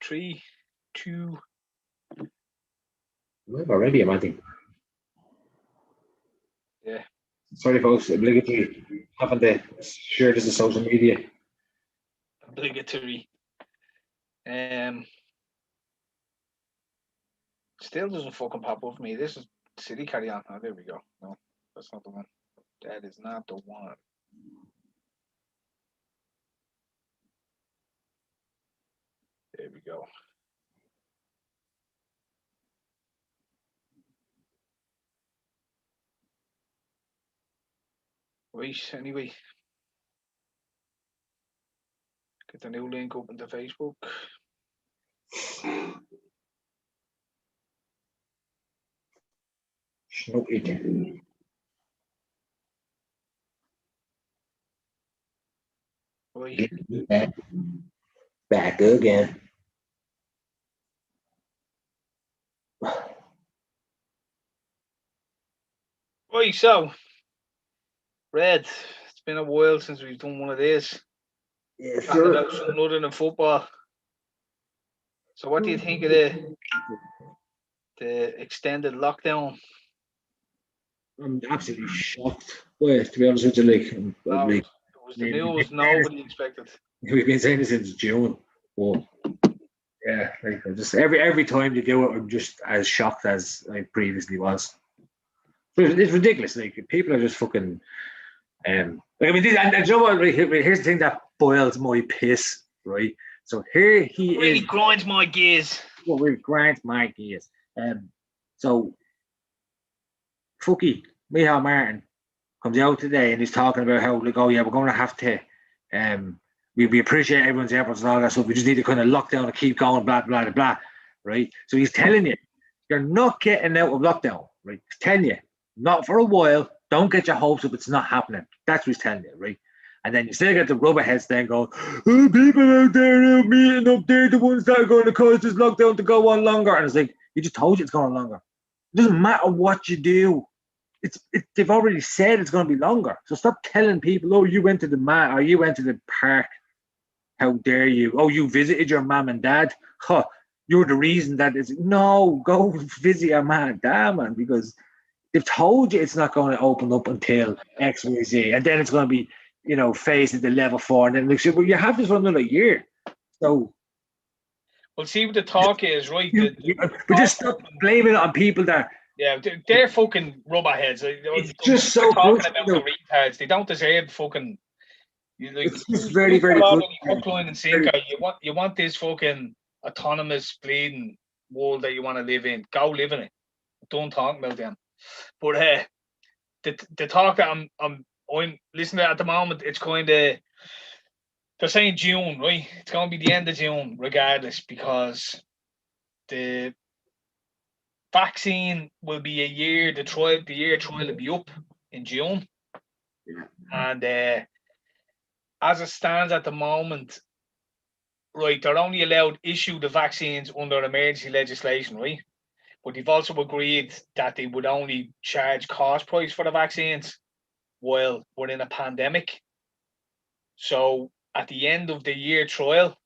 3, 2. We're already, Matty. Yeah. Sorry, folks. Obligatory having to share this on social media. Obligatory. Still doesn't fucking pop up for me. This is City Carry On. Oh, there we go. No, that's not the one. That is not the one. There we go. Right, anyway. Get the new link up into Facebook. Snooky. Right. Back again. Right, so Red, it's been a while since we've done one of these. Yeah, Talking about something other than football. So what do you think of the extended lockdown? I'm absolutely shocked. Well, to be honest with you, like, It was the news nobody expected. We've been saying this since June. Well, yeah, like I'm just every time they do it, I'm just as shocked as I previously was. So it's ridiculous. Like people are just fucking. Like I mean, and you know what? Right, here's the thing that boils my piss. Right. So here he really is. Grinds my gears. What really grinds my gears. So Fucky Michal Martin comes out today and he's talking about how like, oh yeah, we're going to have to we appreciate everyone's efforts and all that stuff. We just need to kind of lock down and keep going, blah, blah, blah, blah. Right? So he's telling you, you're not getting out of lockdown. Right? He's telling you, not for a while. Don't get your hopes up. It's not happening. That's what he's telling you, right? And then you still get the rubberheads then going, oh, people out there meeting up there, the ones that are going to cause this lockdown to go on longer. And it's like, he just told you it's going on longer. It doesn't matter what you do. They've already said it's going to be longer. So stop telling people, oh, you went to the mat or you went to the park. How dare you? Oh, you visited your mom and dad? Huh, you're the reason that is. No, go visit your mom and dad, man, because they've told you it's not going to open up until X, Y, Z. And then it's going to be, phased at the level 4. And then they say, well, you have this for another year. So. Well, see what the talk is, right? But just stop blaming it on people that. Yeah, they're fucking rubberheads. It's just so talking about the retards. They don't deserve fucking. It's just very, very hook, line, and sinker. You want this fucking autonomous bleeding world that you want to live in. Go live in it. Don't talk about them. But the talk that I'm listening to at the moment, it's kind of they're saying June, right? It's going to be the end of June, regardless, because the vaccine will be a year. The year trial will be up in June, and as it stands at the moment, right, they're only allowed to issue the vaccines under emergency legislation, right? But they've also agreed that they would only charge cost price for the vaccines while we're in a pandemic. So at the end of the year trial,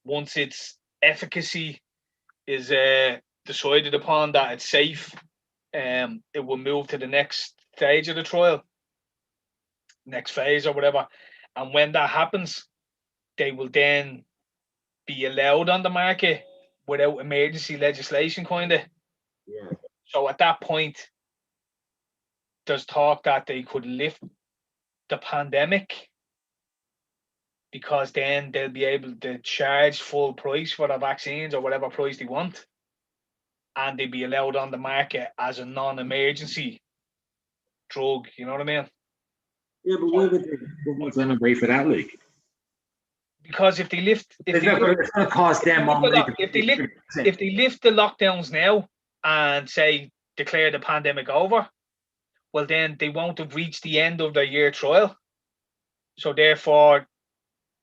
once its efficacy is decided upon that it's safe, it will move to the next stage of the trial, next phase or whatever. And when that happens, they will then be allowed on the market without emergency legislation, kind of. Yeah. So at that point, there's talk that they could lift the pandemic because then they'll be able to charge full price for the vaccines or whatever price they want, and they'd be allowed on the market as a non-emergency drug. You know what I mean? Yeah, but why would the government run away for that, like? Because if they lift, it's going to cost them more money. If they lift the lockdowns now and say declare the pandemic over, well then they won't have reached the end of their year trial. So therefore,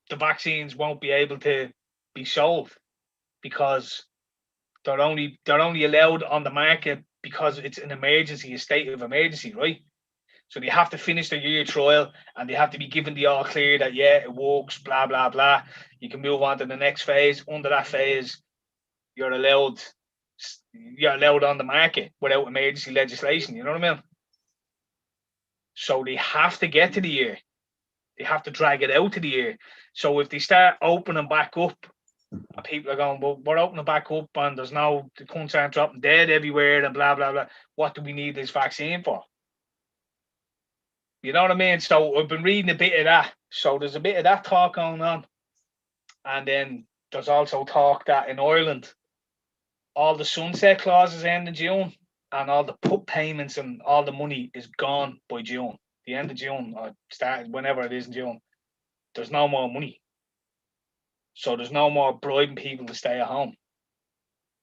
the vaccines won't be able to be sold because they're only allowed on the market because it's an emergency, a state of emergency, right? So they have to finish their year trial and they have to be given the all clear that, yeah, it works, blah, blah, blah. You can move on to the next phase. Under that phase, you're allowed on the market without emergency legislation. You know what I mean? So they have to get to the year. They have to drag it out to the year. So if they start opening back up, and people are going, well, we're opening back up and there's no, the cunts aren't dropping dead everywhere and blah, blah, blah. What do we need this vaccine for? You know what I mean? So I've been reading a bit of that. So there's a bit of that talk going on. And then there's also talk that in Ireland, all the sunset clauses end in June and all the put payments and all the money is gone by June. The end of June or start whenever it is in June. There's no more money. So there's no more bribing people to stay at home.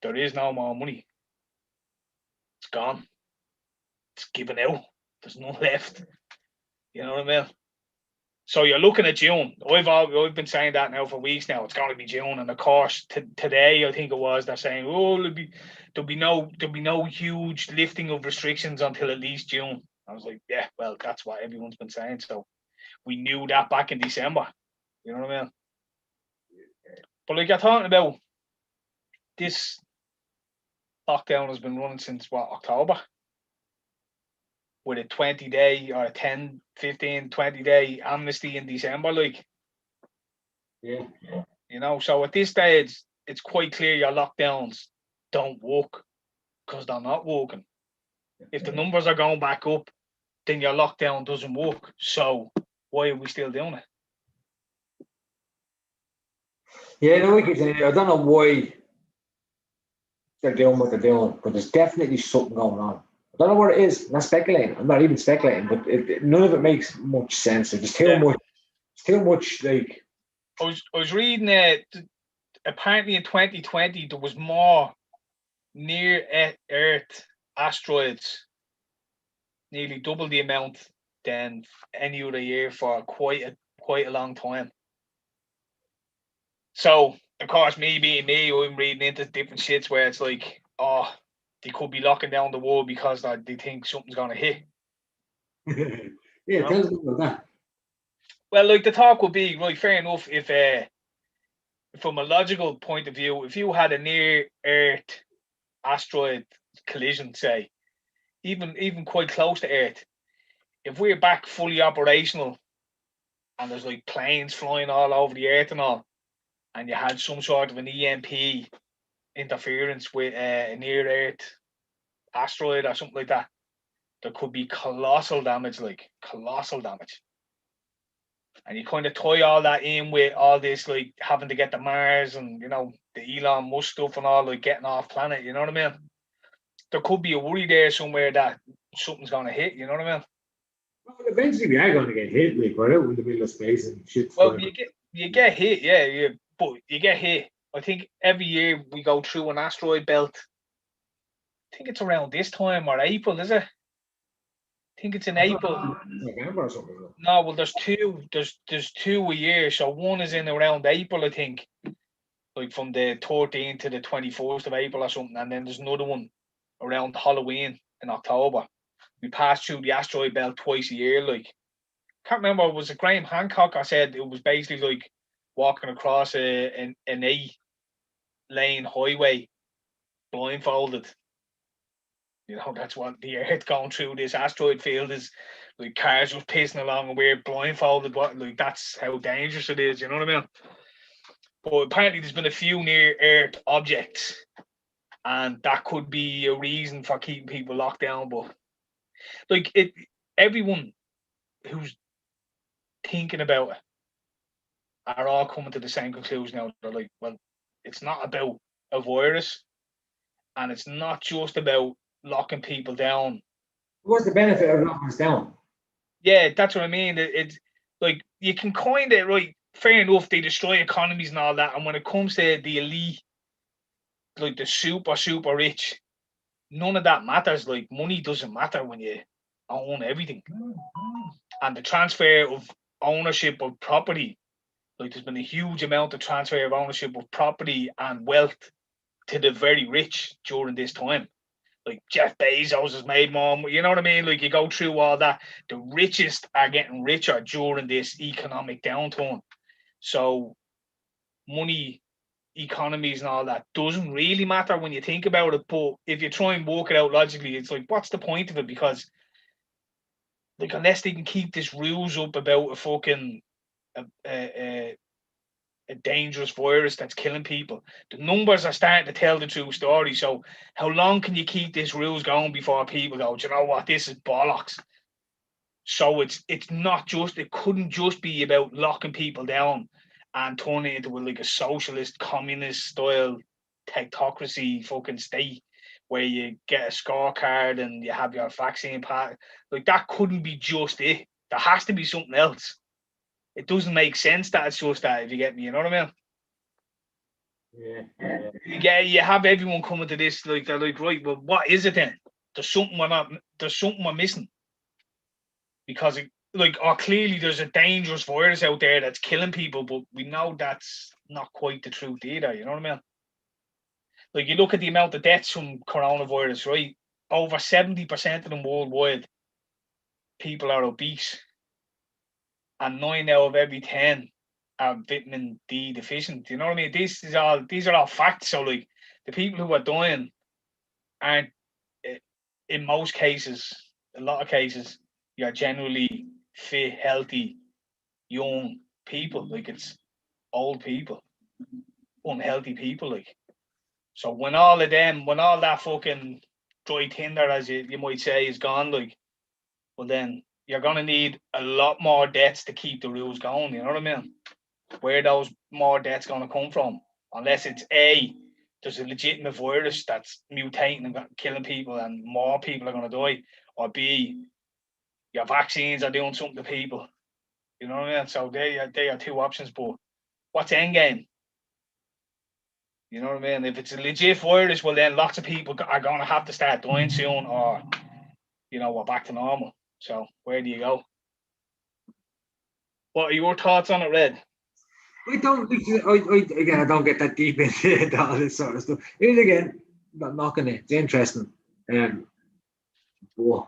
There is no more money. It's gone. It's given out. There's none left. You know what I mean? So you're looking at June. I've been saying that now for weeks now. It's going to be June, and of course today I think it was they're saying, oh, there'll be no huge lifting of restrictions until at least June. I was like, yeah, well, that's what everyone's been saying. So we knew that back in December. You know what I mean? But like you're talking about, this lockdown has been running since October, with a 20-day or a 10, 15, 20-day amnesty in December, like. Yeah. You know, so at this stage, it's quite clear your lockdowns don't work because they're not working. If the numbers are going back up, then your lockdown doesn't work. So why are we still doing it? Yeah, no, I don't know why they're doing what they're doing, but there's definitely something going on. I don't know what it is. I'm not speculating. I'm not even speculating, but none of it makes much sense. There's too much. Like I was reading apparently in 2020 there was more near Earth asteroids, nearly double the amount than any other year for quite a long time. So of course, me being me, I'm reading into different shits where it's like, oh, they could be locking down the world because they think something's gonna hit. yeah, tell us about that. Well, like the talk would be, right, fair enough, if from a logical point of view, if you had a near Earth asteroid collision, say, even quite close to Earth, if we're back fully operational and there's like planes flying all over the Earth and all, and you had some sort of an EMP interference with a near Earth asteroid or something like that, there could be colossal damage. And you kind of tie all that in with all this, like having to get to Mars and, you know, the Elon Musk stuff and all, like getting off planet, you know what I mean? There could be a worry there somewhere that something's going to hit, you know what I mean? Well, eventually we are going to get hit, like we're out in the middle of space and shit. Well, you get hit, yeah, but you get hit. I think every year we go through an asteroid belt. I think it's around this time or April, is it? I think it's in April. November or something. No, well, there's two. There's two a year. So one is in around April, I think, like from the 13th to the 21st of April or something, and then there's another one around Halloween in October. We pass through the asteroid belt twice a year. Like, can't remember, was it Graham Hancock? I said it was basically like walking across an 8-lane highway blindfolded. You know, that's what the Earth going through this asteroid field is. Like cars just pissing along and we're blindfolded. Like that's how dangerous it is. You know what I mean? But apparently, there's been a few near Earth objects, and that could be a reason for keeping people locked down. But like everyone who's thinking about it are all coming to the same conclusion now. They're like, well, it's not about a virus, and it's not just about locking people down. What's the benefit of locking us down? Yeah, that's what I mean. It's like you can kind of, right, fair enough, they destroy economies and all that, and when it comes to the elite, like the super rich, none of that matters. Like money doesn't matter when you own everything, and the transfer of ownership of property, like there's been a huge amount of transfer of ownership of property and wealth to the very rich during this time. Like Jeff Bezos has made more, you know what I mean? Like you go through all that, the richest are getting richer during this economic downturn. So money economies and all that doesn't really matter when you think about it. But if you try and work it out logically, it's like, what's the point of it? Because like, unless they can keep this rules up about a fucking a dangerous virus that's killing people, the numbers are starting to tell the true story. So how long can you keep this rules going before people go, do you know what, this is bollocks? So it's not just, it couldn't just be about locking people down and turning it into like a socialist, communist style technocracy fucking state where you get a scorecard and you have your vaccine part. Like, that couldn't be just it. There has to be something else. It doesn't make sense that it's just that, if you get me, you know what I mean? Yeah. You have everyone coming to this, like, they're like, right, well, what is it then? There's something we're missing. Because like, clearly there's a dangerous virus out there that's killing people, but we know that's not quite the truth either, you know what I mean? Like, you look at the amount of deaths from coronavirus, right? Over 70% of them worldwide, people are obese. And 9 out of every 10 are vitamin D deficient. You know what I mean? These are all facts. So like, the people who are dying aren't, in most cases, a lot of cases, you're generally fit, healthy, young people. Like, it's old people, unhealthy people. Like, so when all that fucking dry tinder, as you might say, is gone, like, well, then you're gonna need a lot more deaths to keep the rules going. You know what I mean? Where those more deaths going to come from? Unless it's A, there's a legitimate virus that's mutating and killing people, and more people are going to die, or B, your vaccines are doing something to people. You know what I mean? So they are two options. But what's the end game? You know what I mean? If it's a legit virus, well, then lots of people are going to have to start dying soon, or, you know, we're back to normal. So where do you go? What are your thoughts on it, Red? I don't. Again, I don't get that deep into all this sort of stuff. And again, not knocking it. It's interesting. But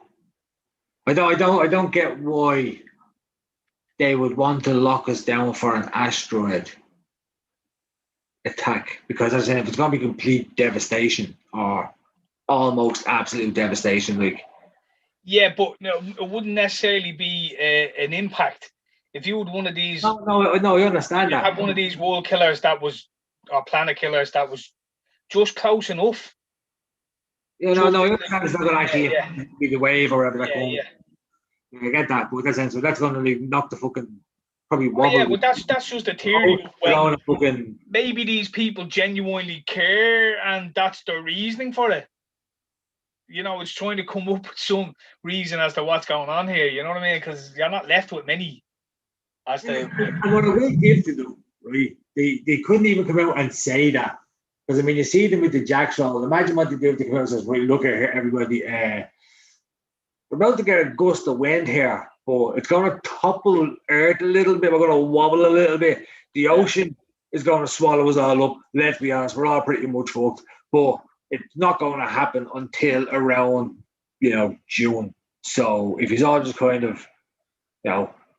I don't get why they would want to lock us down for an asteroid attack. Because as I said, if it's going to be complete devastation or almost absolute devastation, like, yeah, but no, it wouldn't necessarily be an impact. If you had one of these, no, I understand you that. had one of these world killers that was, or planet killers that was just close enough. Yeah, no, I understand it's not going to actually be the wave or whatever that Yeah, going. yeah. I get that, but that's going to like, knock the fucking probably Oh yeah, wobble. but that's just a theory. Well, fucking, maybe these people genuinely care, and that's their reasoning for it. You know, it's trying to come up with some reason as to what's going on here. You know what I mean? Because you're not left with many as to. and what I will give to them, right? They couldn't even come out and say that. Because I mean, you see them with the jacks roll. Imagine what they do if they come out and says, "Right, look at here, everybody. We're about to get a gust of wind here, but it's going to topple Earth a little bit. We're going to wobble a little bit. The ocean is going to swallow us all up. Let's be honest, we're all pretty much fucked. But it's not going to happen until around, June. So if he's all just kind of,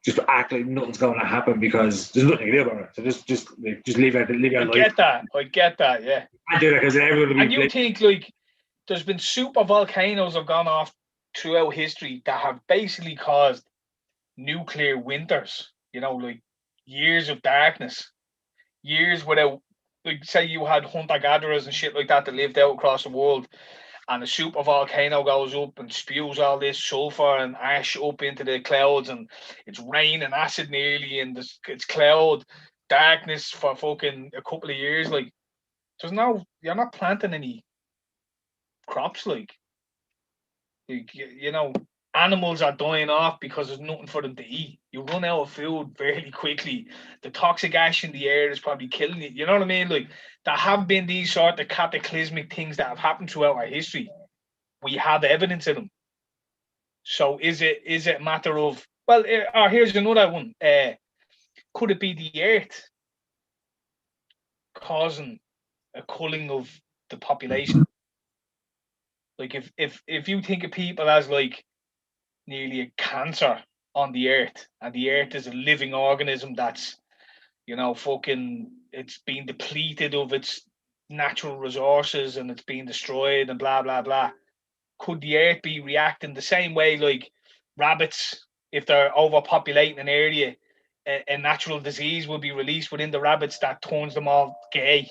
just act like nothing's going to happen because there's nothing to do about it. So just leave it I life. I get that. Yeah. I do that because everyone will be. And you think, like, there's been super volcanoes have gone off throughout history that have basically caused nuclear winters. You know, like years of darkness, years without, like, say you had hunter gatherers and shit like that lived out across the world, and a super volcano goes up and spews all this sulfur and ash up into the clouds, and it's rain and acid nearly, and it's cloud darkness for fucking a couple of years. Like, you're not planting any crops. Like, animals are dying off because there's nothing for them to eat. You run out of food fairly quickly. The toxic ash in the air is probably killing you. You know what I mean? Like, there have been these sort of cataclysmic things that have happened throughout our history. We have evidence of them. So is it a matter of, well, here's another one. Could it be the Earth causing a culling of the population? Like, if you think of people as like nearly a cancer on the Earth, and the Earth is a living organism that's, fucking it's been depleted of its natural resources and it's been destroyed and blah blah blah. Could the earth be reacting the same way like rabbits, if they're overpopulating an area, a natural disease will be released within the rabbits that turns them all gay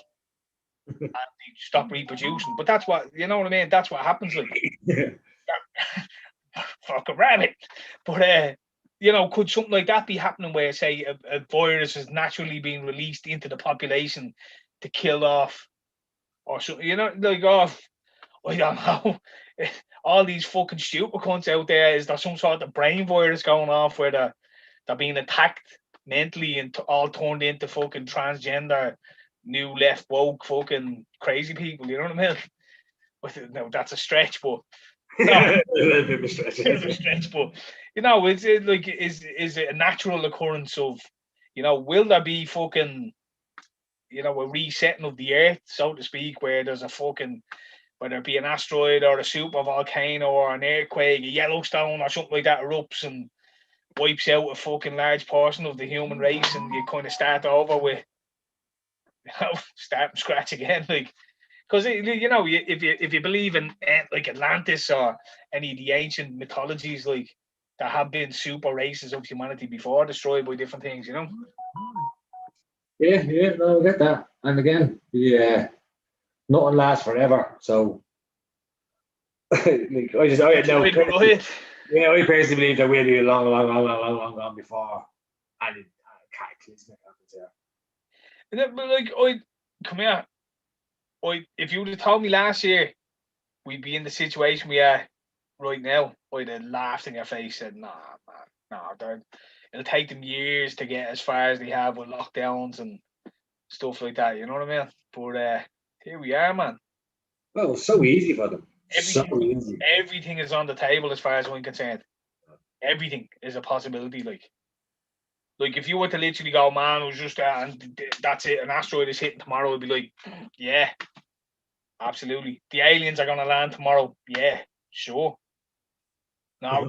and they stop reproducing? But that's what, you know what I mean? That's what happens, like fuck a rabbit. But you know, could something like that be happening where, say, a virus is naturally being released into the population to kill off, or something? You know, like, oh, I don't know. All these fucking stupid cunts out there. Is there some sort of brain virus going off where they're being attacked mentally and all turned into fucking transgender, new left woke fucking crazy people? You know what I mean? No, that's a stretch, but no, A little bit of a stretch. bit of a stretch, but you know, is it like is it a natural occurrence of, you know, will there be fucking, you know, a resetting of the earth, so to speak, where there's a fucking, whether it be an asteroid or a super volcano or an earthquake, a Yellowstone or something like that erupts and wipes out a fucking large portion of the human race, and you kind of start over with, you know, start from scratch again, like. Because, you know, if you believe in like Atlantis or any of the ancient mythologies, like, there have been super races of humanity before destroyed by different things, you know. Yeah, no, I get that. And again, yeah, nothing lasts forever. So, like, I know, Right. yeah, I personally believe that we'll be long before any cataclysmic happens there. But like, come here. If you would have told me last year we'd be in the situation we are right now, I'd have laughed in your face, said, nah, man, no, it'll take them years to get as far as they have with lockdowns and stuff like that, you know what I mean? But here we are, man. Well, it's so easy for them. Everything is on the table as far as I'm concerned. Everything is a possibility. Like if you were to literally go, man, it was just and that's it, an asteroid is hitting tomorrow, it'd be like, yeah, absolutely. The aliens are going to land tomorrow. Yeah, sure. Now,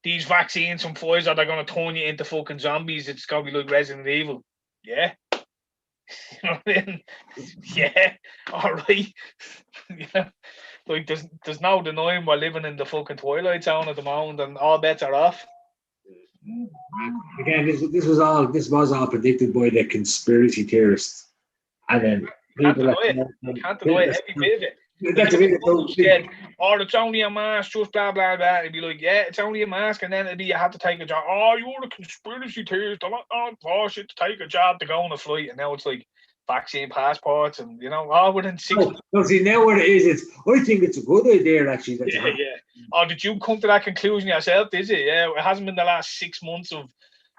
these vaccines from Pfizer, they're going to turn you into fucking zombies. It's going to be like Resident Evil. Yeah. You know what I mean? Yeah. All right. Yeah. Like, there's no denying we're living in the fucking Twilight Zone at the moment and all bets are off. Again, this was all predicted by the conspiracy theorists, and then Can't deny it. Every bit of it. That's a bit said, oh, it's only a mask, just blah blah blah. It'd be like, yeah, it's only a mask, and then it'd be you have to take a job. Oh, you're a conspiracy theorist. I'm not forced you to take a job to go on a flight, and now it's like vaccine passports, and you know, all within 6 months. No, see, now what it is, I think it's a good idea actually. Yeah. Oh, did you come to that conclusion yourself? Is it? Yeah, it hasn't been the last 6 months of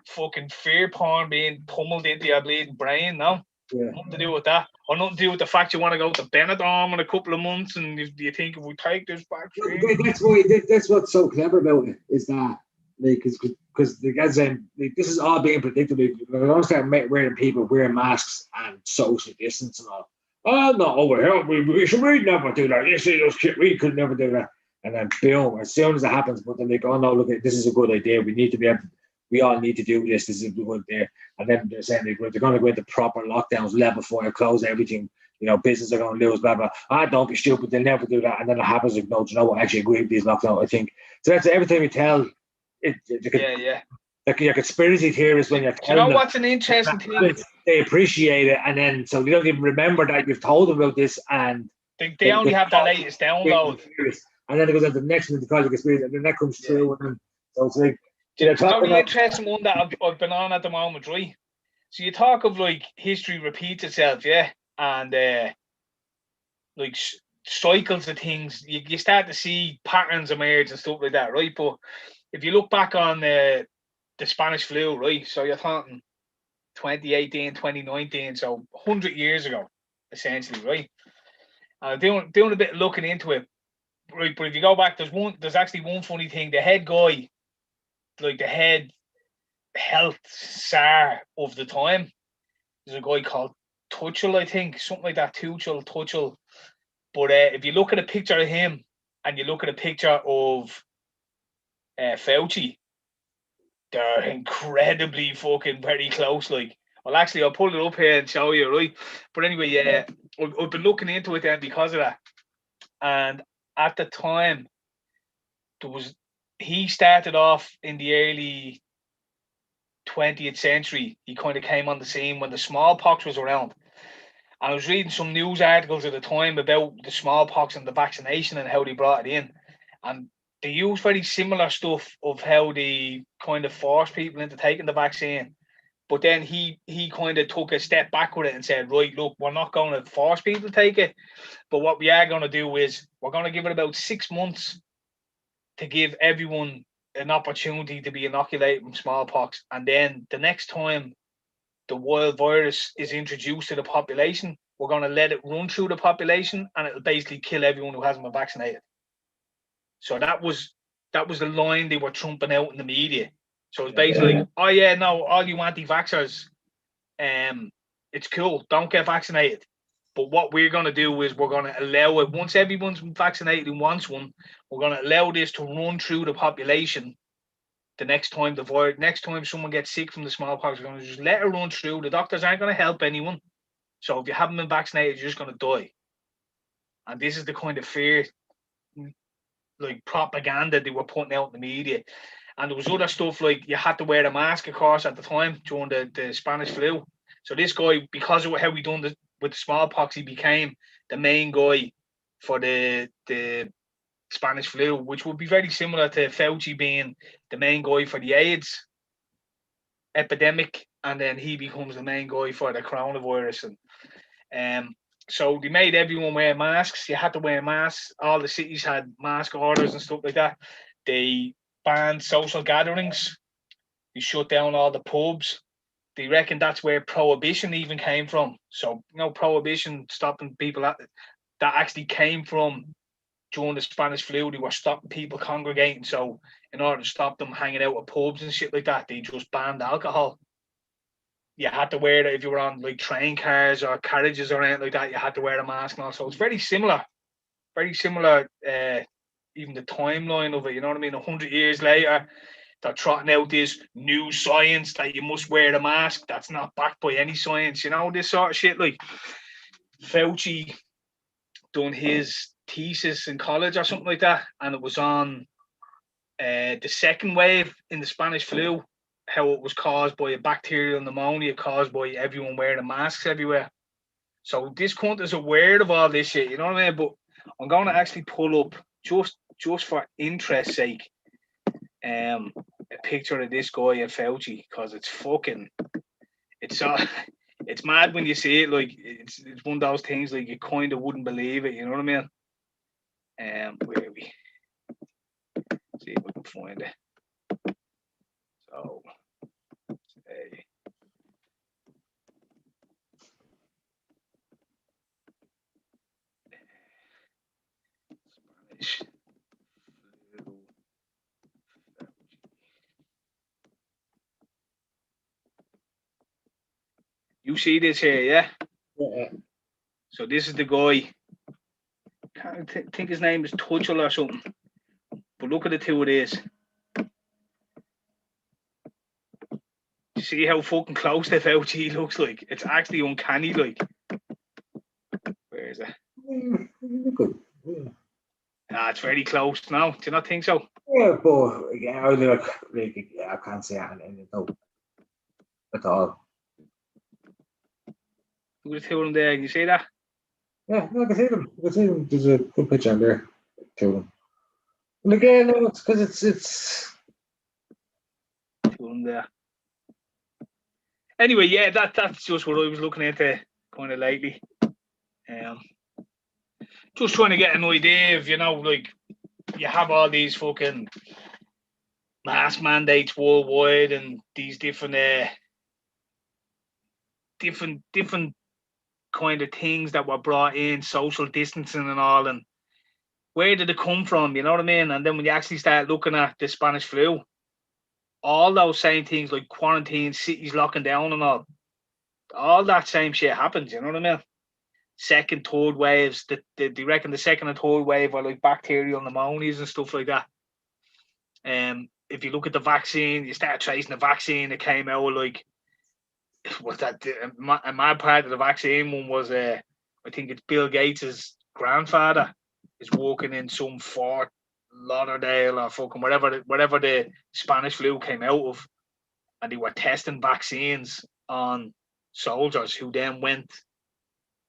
fucking fear porn being pummeled into your bleeding brain, no? Yeah. Nothing to do with that, or nothing to do with the fact you want to go to Benidorm in a couple of months, and do you think if we take this vaccine? That's what's so clever about it, is that, like, because this is all being predicted. We're going to start people wearing masks and social distance and all. Oh no, over here we'd never do that. You see those kids, we could never do that. And then boom, as soon as it happens, but then they go, oh no, look, this is a good idea. We need to be able to, we all need to do this. This is a good idea. And then they're saying they're going to go into proper lockdowns, level 4, close everything. You know, business are going to lose, blah, blah. Don't be stupid. They'll never do that. And then it happens, like, no, do you know what? I actually agree with these lockdowns, I think. So that's every time you tell it. Yeah. Like your conspiracy theorists, when you're telling them, what's an interesting thing? They appreciate it, and then so they don't even remember that you've told them about this, and they only have the latest download. And then it goes on to the next one, the college experience, and then that comes through, and then so it's like, the interesting one that I've been on at the moment, right? So you talk of like history repeats itself, yeah, and like cycles of things. You start to see patterns emerge and stuff like that, right? But if you look back on the Spanish flu, right? So you're talking 2018, 2019, so 100 years ago, essentially, right? Doing a bit of looking into it, right? But if you go back, there's actually one funny thing. The head guy, like the head health czar of the time, is a guy called Tuchel, I think, something like that. Tuchel. But if you look at a picture of him and you look at a picture of Fauci, they're incredibly fucking very close. Like, Well, actually, I'll pull it up here and show you, right? But anyway, yeah, I've been looking into it then because of that. And at the time, he started off in the early 20th century. He kind of came on the scene when the smallpox was around. And I was reading some news articles at the time about the smallpox and the vaccination and how they brought it in. And they used very similar stuff of how they kind of forced people into taking the vaccine. But then he kind of took a step back with it and said, right, look, we're not going to force people to take it. But what we are going to do is we're going to give it about 6 months to give everyone an opportunity to be inoculated from smallpox. And then the next time the wild virus is introduced to the population, we're going to let it run through the population and it'll basically kill everyone who hasn't been vaccinated. So that was the line they were trumping out in the media. So it's basically like, oh yeah, no, all you anti-vaxxers, it's cool, don't get vaccinated. But what we're going to do is we're going to allow it, once everyone's been vaccinated and wants one, we're going to allow this to run through the population. The next time someone gets sick from the smallpox, we're going to just let it run through. The doctors aren't going to help anyone. So if you haven't been vaccinated, you're just going to die. And this is the kind of fear, like propaganda they were putting out in the media. And there was other stuff like you had to wear a mask, of course, at the time during the Spanish flu. So this guy, because of how he done with the smallpox, he became the main guy for the Spanish flu, which would be very similar to Fauci being the main guy for the AIDS epidemic, and then he becomes the main guy for the coronavirus. And so they made everyone wear masks. You had to wear masks. All the cities had mask orders and stuff like that. They banned social gatherings. They shut down all the pubs. They reckon that's where prohibition even came from. So, prohibition stopping people that actually came from during the Spanish flu. They were stopping people congregating. So, in order to stop them hanging out at pubs and shit like that, they just banned alcohol. You had to wear it if you were on like train cars or carriages or anything like that. You had to wear a mask and all. So it's very similar. Even the timeline of it. You know what I mean? 100 years later, they're trotting out this new science that you must wear a mask. That's not backed by any science. This sort of shit. Like Fauci done his thesis in college or something like that, and it was on the second wave in the Spanish flu, how it was caused by a bacterial pneumonia caused by everyone wearing masks everywhere. So this country's aware of all this shit, you know what I mean? But I'm going to actually pull up, just for interest's sake, a picture of this guy at Fauci, because it's mad when you see it. Like it's one of those things like you kind of wouldn't believe it, you know what I mean? Where are we? See if I can find it. So, Spanish flu. You see this here, yeah? Yeah. So this is the guy. Can't think his name is Tuchel or something. But look at the two of these. You see how fucking close the Fauci looks like? It's actually uncanny, like. Where is it? Good. Yeah. It's very close now. Do you not think so? Yeah, but again, I can't say anything at all. Look at the two of them there. Can you see that? Yeah, I can see them. I can see them. There's a good picture in there. Two of them. And again, it's because it's two of them there. Anyway, yeah, that's just what I was looking into kind of lately. Just trying to get an idea of, like you have all these fucking mask mandates worldwide and these different kind of things that were brought in, social distancing and all, and where did it come from? You know what I mean? And then when you actually start looking at the Spanish flu, all those same things like quarantine, cities locking down and all that same shit happens. You know what I mean? Second, third waves. They reckon the second and third wave are like bacterial pneumonias and stuff like that. If you look at the vaccine, you start tracing the vaccine, it came out like was that my part of the vaccine one was I think it's Bill Gates's grandfather is working in some Fort Lauderdale or fucking wherever the Spanish flu came out of, and they were testing vaccines on soldiers who then went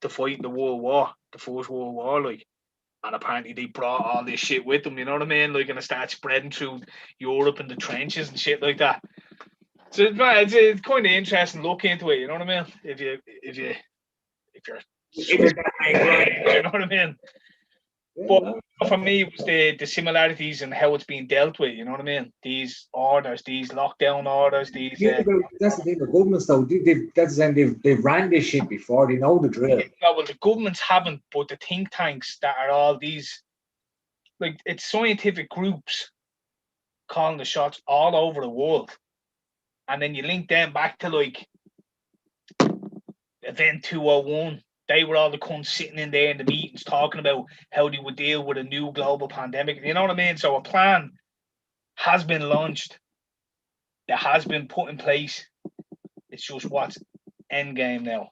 to fight in the World War, the First World War, like. And apparently they brought all this shit with them, you know what I mean? Like, and it started spreading through Europe and the trenches and shit like that. So it's kind of interesting look into it, you know what I mean? If you're you know what I mean? But for me, it was the similarities and how it's being dealt with. You know what I mean? These orders, these lockdown orders, these. That's the thing. The governments, though, that's the thing. They've ran this shit before. They know the drill. Yeah, well, the governments haven't, but the think tanks that are all these, like, it's scientific groups calling the shots all over the world, and then you link them back to like Event 201. They were all the cunts sitting in there in the meetings talking about how they would deal with a new global pandemic. You know what I mean? So a plan has been launched. That has been put in place. It's just what's end game now.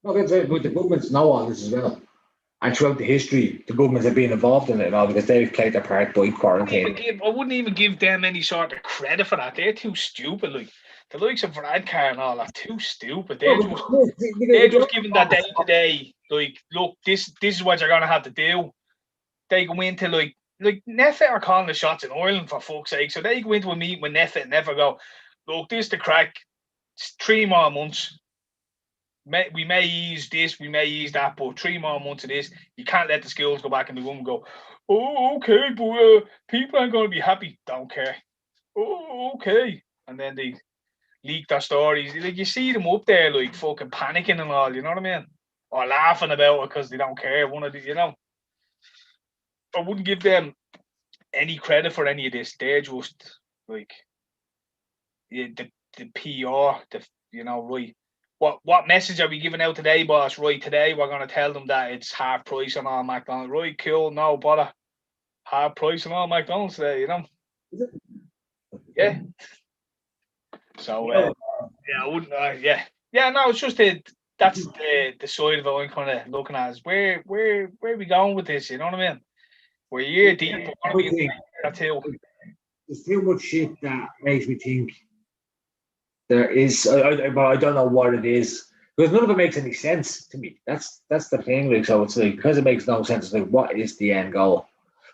No, that's right, but the governments know all this as well. And throughout the history, the governments have been involved in it and all because they've played their part by quarantine. I wouldn't even give them any sort of credit for that. They're too stupid. Like the likes of Radcar and all are too stupid. They're just giving that day to day. Like, look, this is what you're gonna have to do. They go into like Neffet are calling the shots in Ireland, for fuck's sake. So they go into a meeting with Neffet and never go, look, this the crack. It's 3 more months. We may ease this, we may ease that, but 3 more months of this. You can't let the schools go back in the room and go, oh, okay, but people aren't going to be happy. Don't care. Oh, okay. And then they leak their stories. Like, you see them up there, like, fucking panicking and all, you know what I mean? Or laughing about it because they don't care. One of the, you know. I wouldn't give them any credit for any of this. They're just, like, the PR, right. What message are we giving out today, boss? Right, today we're going to tell them that it's half price on all McDonald's. Right, cool, no bother. Half price on all McDonald's today, you know? Yeah. So, yeah, I wouldn't, yeah. Yeah, no, it's just that's the side of it I'm kind of looking at is where are we going with this, you know what I mean? We're a year deep. That's it. There's too much shit that makes me think there is, but I don't know what it is because none of it makes any sense to me. That's the thing. Like, so it's like because it makes no sense. It's like, what is the end goal?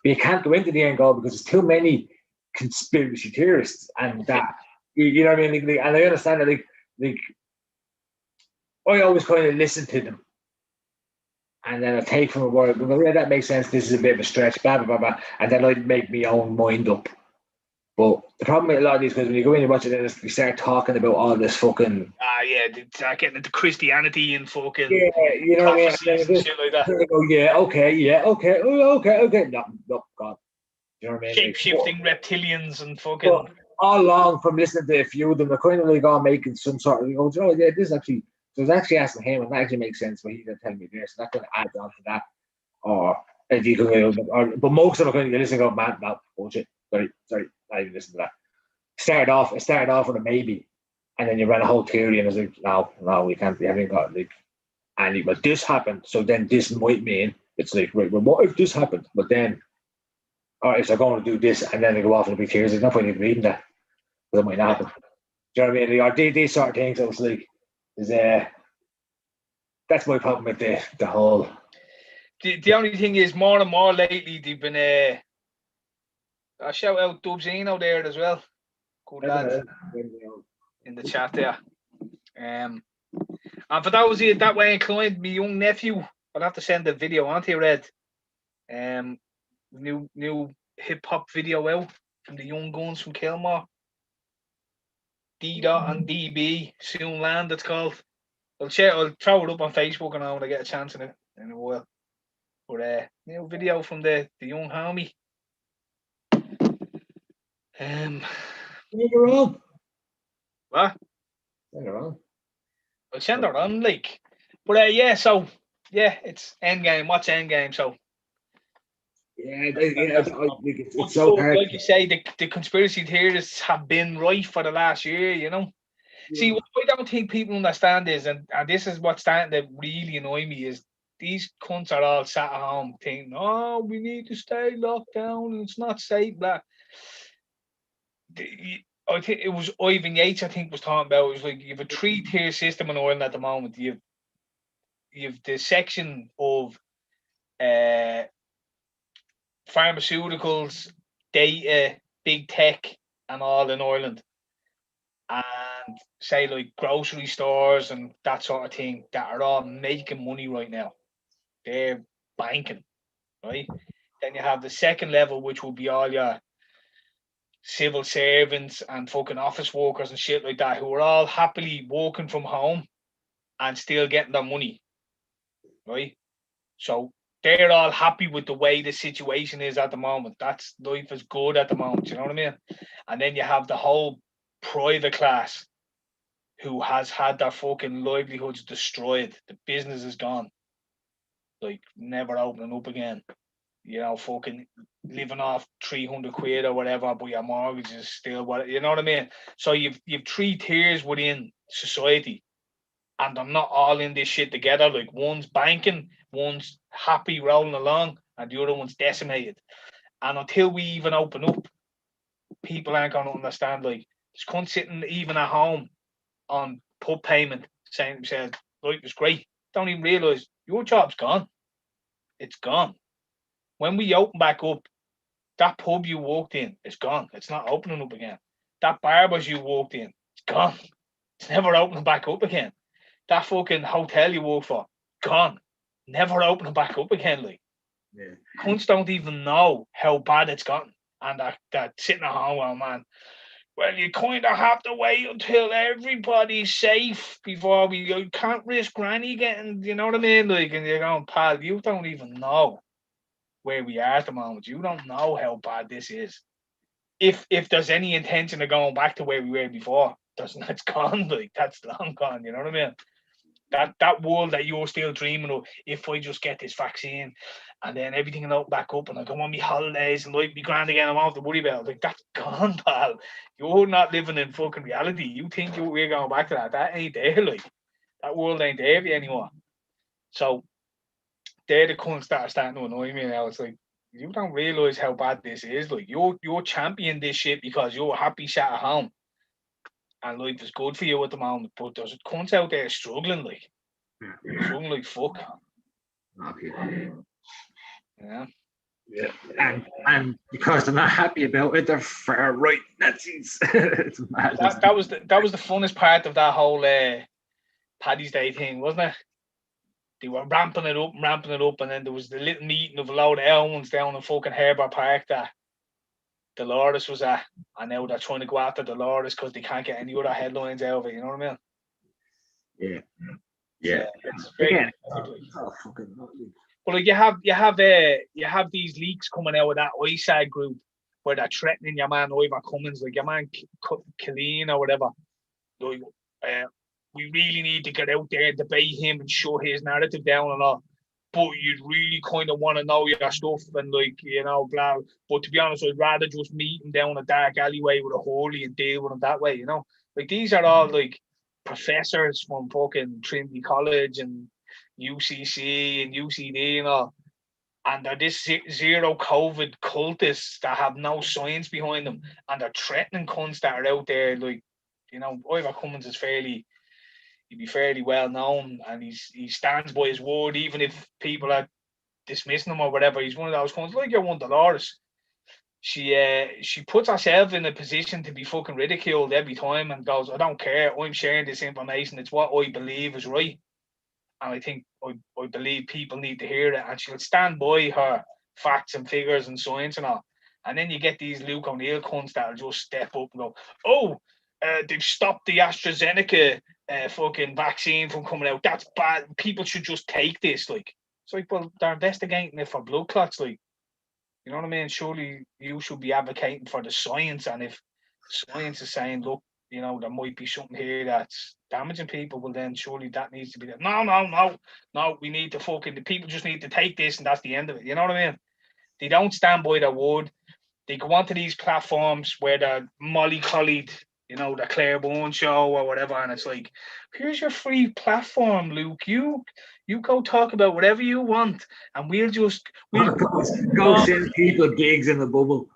But you can't go into the end goal because there's too many conspiracy theorists, and that you know what I mean. Like, and I understand that. Like I always kind of listen to them, and then I take from a word. Well, yeah, that makes sense. This is a bit of a stretch. Blah blah blah blah, and then I'd make my own mind up. But the problem with a lot of these, because when you go in and watch it, you start talking about all this fucking. Yeah, start getting into Christianity and fucking. Yeah, you know what I mean? And shit like that. Oh, yeah, okay. No, God. You know what I mean? Shape shifting reptilians and fucking. But all along from listening to a few of them, they're kind of like all making some sort of, yeah, this actually, so it's actually asking him, and that actually makes sense, but he's going to tell me this, so that kind of adds on to that. Or if you can, but most of them are going to listen and go, man, no, bullshit. Sorry, not even listen to that. It started off with a maybe, and then you ran a whole theory, and it's like, no, we can't. We haven't got like, and but this happened, so then this might mean it's like, right, well, what if this happened? But then, all right, so I'm going to do this, and then they go off in a big tears. There's no point in reading that, because it might not happen. Do you know what I mean? Like, these sort of things. I was like, that's my problem with the whole. The only thing is, more and more lately, they've been. I shout out Dubzino there as well. Good lad in the chat there. And for those of you that way inclined, my young nephew, I'll have to send the video on to you, Red. New hip hop video out from the young guns from Kilmore. D-Dot and DB, soon land, it's called. I'll throw it up on Facebook and when I get a chance in a while. But new video from the young homie. You're on. What? I'll send her on, like. But yeah, so yeah, it's Endgame. What's Endgame? So yeah, it's so hard. Like you say, the conspiracy theorists have been right for the last year, you know. See, what I don't think people understand is, and this is what's starting to really annoy me, is these cunts are all sat at home thinking, oh, we need to stay locked down and it's not safe. Blah. I think it was Ivan Yates, I think, was talking about. It was like you have a 3-tier system in Ireland at the moment. You've the section of uh, pharmaceuticals, data, big tech, and all in Ireland, and say like grocery stores and that sort of thing that are all making money right now. They're banking, right? Then you have the second level, which will be all your civil servants and fucking office workers and shit like that, who are all happily working from home and still getting their money, right? So they're all happy with the way the situation is at the moment. That's life is good at the moment, you know what I mean? And then you have the whole private class who has had their fucking livelihoods destroyed. The business is gone. Like never opening up again. You know, fucking living off 300 quid or whatever, but your mortgage is still what, you know what I mean? So you've 3 tiers within society, and they're not all in this shit together. Like one's banking, one's happy rolling along, and the other one's decimated. And until we even open up, people aren't going to understand. Like, this cunt sitting even at home on pub payment saying to himself, life was great. Don't even realise your job's gone. It's gone. When we open back up, that pub you walked in is gone. It's not opening up again. That barbers you walked in, it's gone. It's never opening back up again. That fucking hotel you work for, gone. Never opening back up again. Like, cunts don't even know how bad it's gotten. And that sitting at home, oh man, well, you kind of have to wait until everybody's safe before we you can't risk granny getting, you know what I mean? Like, and you're going, pal, you don't even know where we are at the moment. You don't know how bad this is. If there's any intention of going back to where we were before, it's gone. Like, that's long gone. You know what I mean? That world that you're still dreaming of, if I just get this vaccine and then everything will open back up and I go on my holidays and life be grand again, I won't have to worry about it. Like, that's gone, pal. You're not living in fucking reality. You think we're going back to that. That ain't there, like. That world ain't there anymore. So they're the cunts that are starting to annoy me now. It's like, you don't realise how bad this is. Like, you're championing this shit because you're happy sat at home and life is good for you at the moment, but there's cunts out there struggling, like, struggling like fuck. Okay. Yeah. And because they're not happy about it, they're far right Nazis. It's mad. That was the funnest part of that whole Paddy's Day thing, wasn't it? They were ramping it up, and then there was the little meeting of a load of elms down in fucking Herbert Park that Dolores was at, and now they're trying to go after Dolores because they can't get any other headlines out of it. You know what I mean? Yeah. It's very but like you have these leaks coming out of that ISAG group where they're threatening your man Ivor Cummins, like your man Killeen or whatever. Like, we really need to get out there and debate him and shut his narrative down and all. But you'd really kind of want to know your stuff and, like, you know, blah. But to be honest, I'd rather just meet him down a dark alleyway with a Holy and deal with him that way, you know? Like, these are all, like, professors from fucking Trinity College and UCC and UCD and all. And they're this zero COVID cultists that have no science behind them. And they're threatening cunts that are out there, like, you know, Ivor Cummins is he'd be fairly well known, and he stands by his word, even if people are dismissing him or whatever. He's one of those ones, like your one Dolores. She puts herself in a position to be fucking ridiculed every time and goes, I don't care, I'm sharing this information, it's what I believe is right. And I think I believe people need to hear it, and she'll stand by her facts and figures and science and all. And then you get these Luke O'Neill cunts that'll just step up and go, oh, they've stopped the AstraZeneca fucking vaccine from coming out. That's bad. People should just take this. Like, it's like, well, they're investigating it for blood clots. Like, you know what I mean? Surely you should be advocating for the science. And if science is saying, look, you know, there might be something here that's damaging people, well, then surely that needs to be there. No. We need to the people just need to take this, and that's the end of it. You know what I mean? They don't stand by their word. They go onto these platforms where they're mollycoddled, you know, the Claiborne show or whatever, and it's like, here's your free platform, Luke. You go talk about whatever you want, and we'll Go send people gigs in the bubble.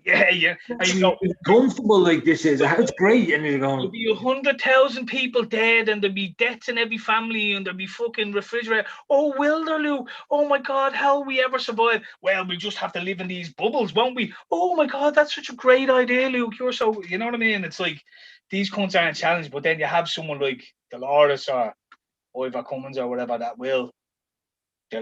yeah. And you go, Comfortable like this is. It's great, and you're there'll going. be 100,000 people dead, and there'll be deaths in every family, and there'll be fucking refrigerator. Oh, will there, Luke? Oh my God, how will we ever survive? Well, we'll just have to live in these bubbles, won't we? Oh my God, that's such a great idea, Luke. You're so, you know what I mean? It's like these cunts aren't challenged, but then you have someone like Dolores or Ivor Cummins or whatever that they'll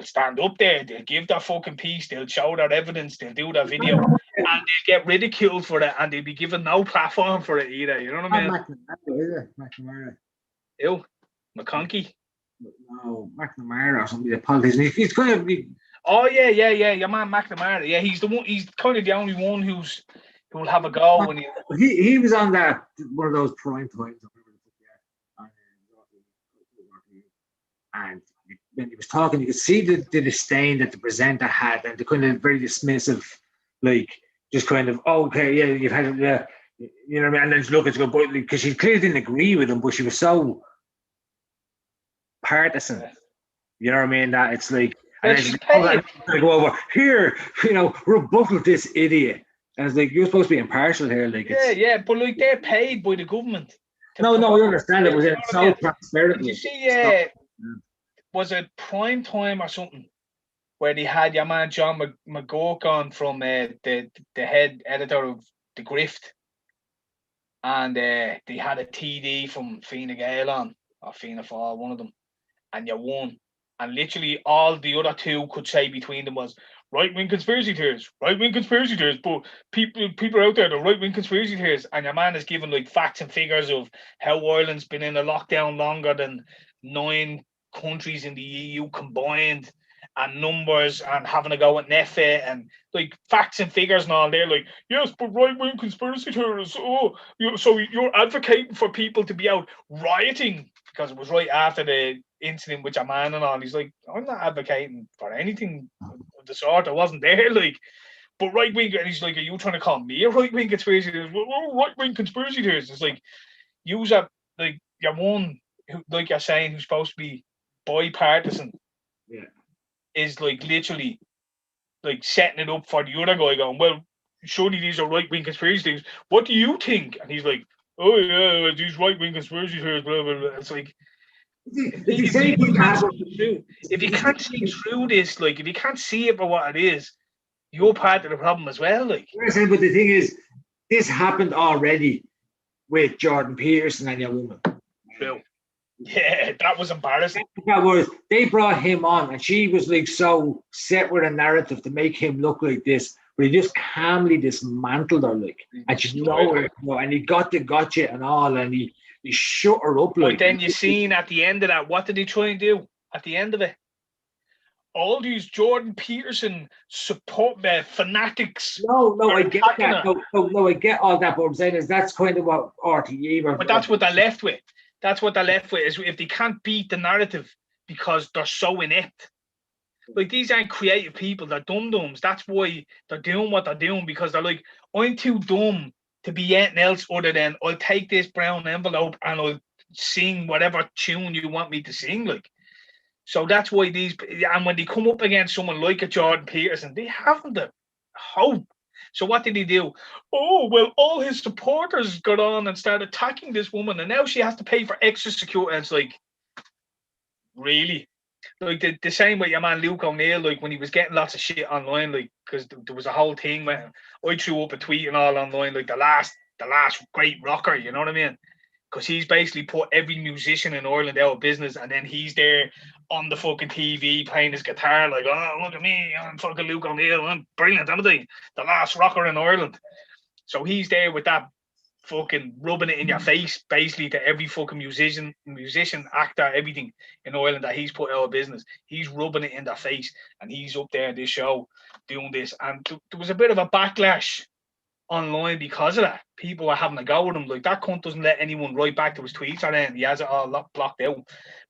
stand up there, they'll give their fucking piece, they'll show their evidence, they'll do their video, and they'll get ridiculed for it, and they'll be given no platform for it either. You know what I mean? McNamara, is it? McNamara. Ew, McConkey. No, McNamara or somebody, a politician. He's kind of. Oh yeah, your man McNamara. Yeah, he's the one. He's kind of the only one who will have a go when he was on that one of those prime times. And when he was talking, you could see the disdain that the presenter had, and the kind of very dismissive, like just kind of, oh, okay, yeah, you've had it, yeah, you know what I mean? And then she looked at go, because she clearly didn't agree with him, but she was so partisan, you know what I mean? That it's like, and then she's like, go over here, you know, rebuttal this idiot. And it's like, you're supposed to be impartial here, like, yeah, but like they're paid by the government. No, I understand it. Was it so transparent? Did you see? Was it Prime Time or something where they had your man John McGurk on from the head editor of The Grift, and they had a TD from Fine Gael on, or Fianna Fáil, one of them, and you won. And literally all the other two could say between them was right-wing conspiracy theories, but people out there, the right-wing conspiracy theories, and your man is giving like facts and figures of how Ireland's been in a lockdown longer than 9 countries in the EU combined, and numbers, and having a go at NEFE, and like facts and figures and all. They're like, yes, but right-wing conspiracy theorists, so you're advocating for people to be out rioting, because it was right after the incident with your man and all. He's like, I'm not advocating for anything of the sort. I wasn't there, like, but right-wing, and he's like, are you trying to call me a right-wing conspiracy theorist? Well, right-wing conspiracy theorist. It's like, use a, like, your one, who, like you're saying, who's supposed to be bipartisan, is like literally like setting it up for the other guy, going, well, surely these are right-wing conspiracy theories. What do you think? And he's like, oh yeah, these right-wing conspiracy theories, blah blah blah. It's like, if you can't see through this, like, if you can't see it for what it is, you're part of the problem as well. Like, but the thing is, this happened already with Jordan Peterson and your woman. True. Yeah, that was embarrassing. That was, they brought him on, and she was like so set with a narrative to make him look like this, but he just calmly dismantled her, like, and she and he got the gotcha and all, and he shut her up, like. But then you seen at the end of that, what did he try and do at the end of it? All these Jordan Peterson support fanatics. No, I get that. No, I get all that. But what I'm saying is that's kind of what RTE were. But that's what they're left with. That's what they're left with, is if they can't beat the narrative because they're so inept. Like, these aren't creative people, they're dum-dums. That's why they're doing what they're doing, because they're like, I'm too dumb to be anything else other than I'll take this brown envelope and I'll sing whatever tune you want me to sing. Like, so that's why these, and when they come up against someone like a Jordan Peterson, they haven't the hope. So what did he do? Oh, well, all his supporters got on and started attacking this woman, and now she has to pay for extra security. And it's like, really? Like the same with your man Luke O'Neill, like when he was getting lots of shit online, like, because there was a whole thing where I threw up a tweet and all online, like the last great rocker, you know what I mean? Because he's basically put every musician in Ireland out of business, and then he's there on the fucking TV playing his guitar, like, oh, look at me, I'm fucking Luke O'Neill, I'm brilliant, I'm the last rocker in Ireland. So he's there with that fucking rubbing it in your face, basically, to every fucking musician, actor, everything in Ireland that he's put out of business. He's rubbing it in their face, and he's up there in this show doing this. And there was a bit of a backlash online because of that. People are having a go with him. Like, that cunt doesn't let anyone write back to his tweets or anything. He has it all blocked out.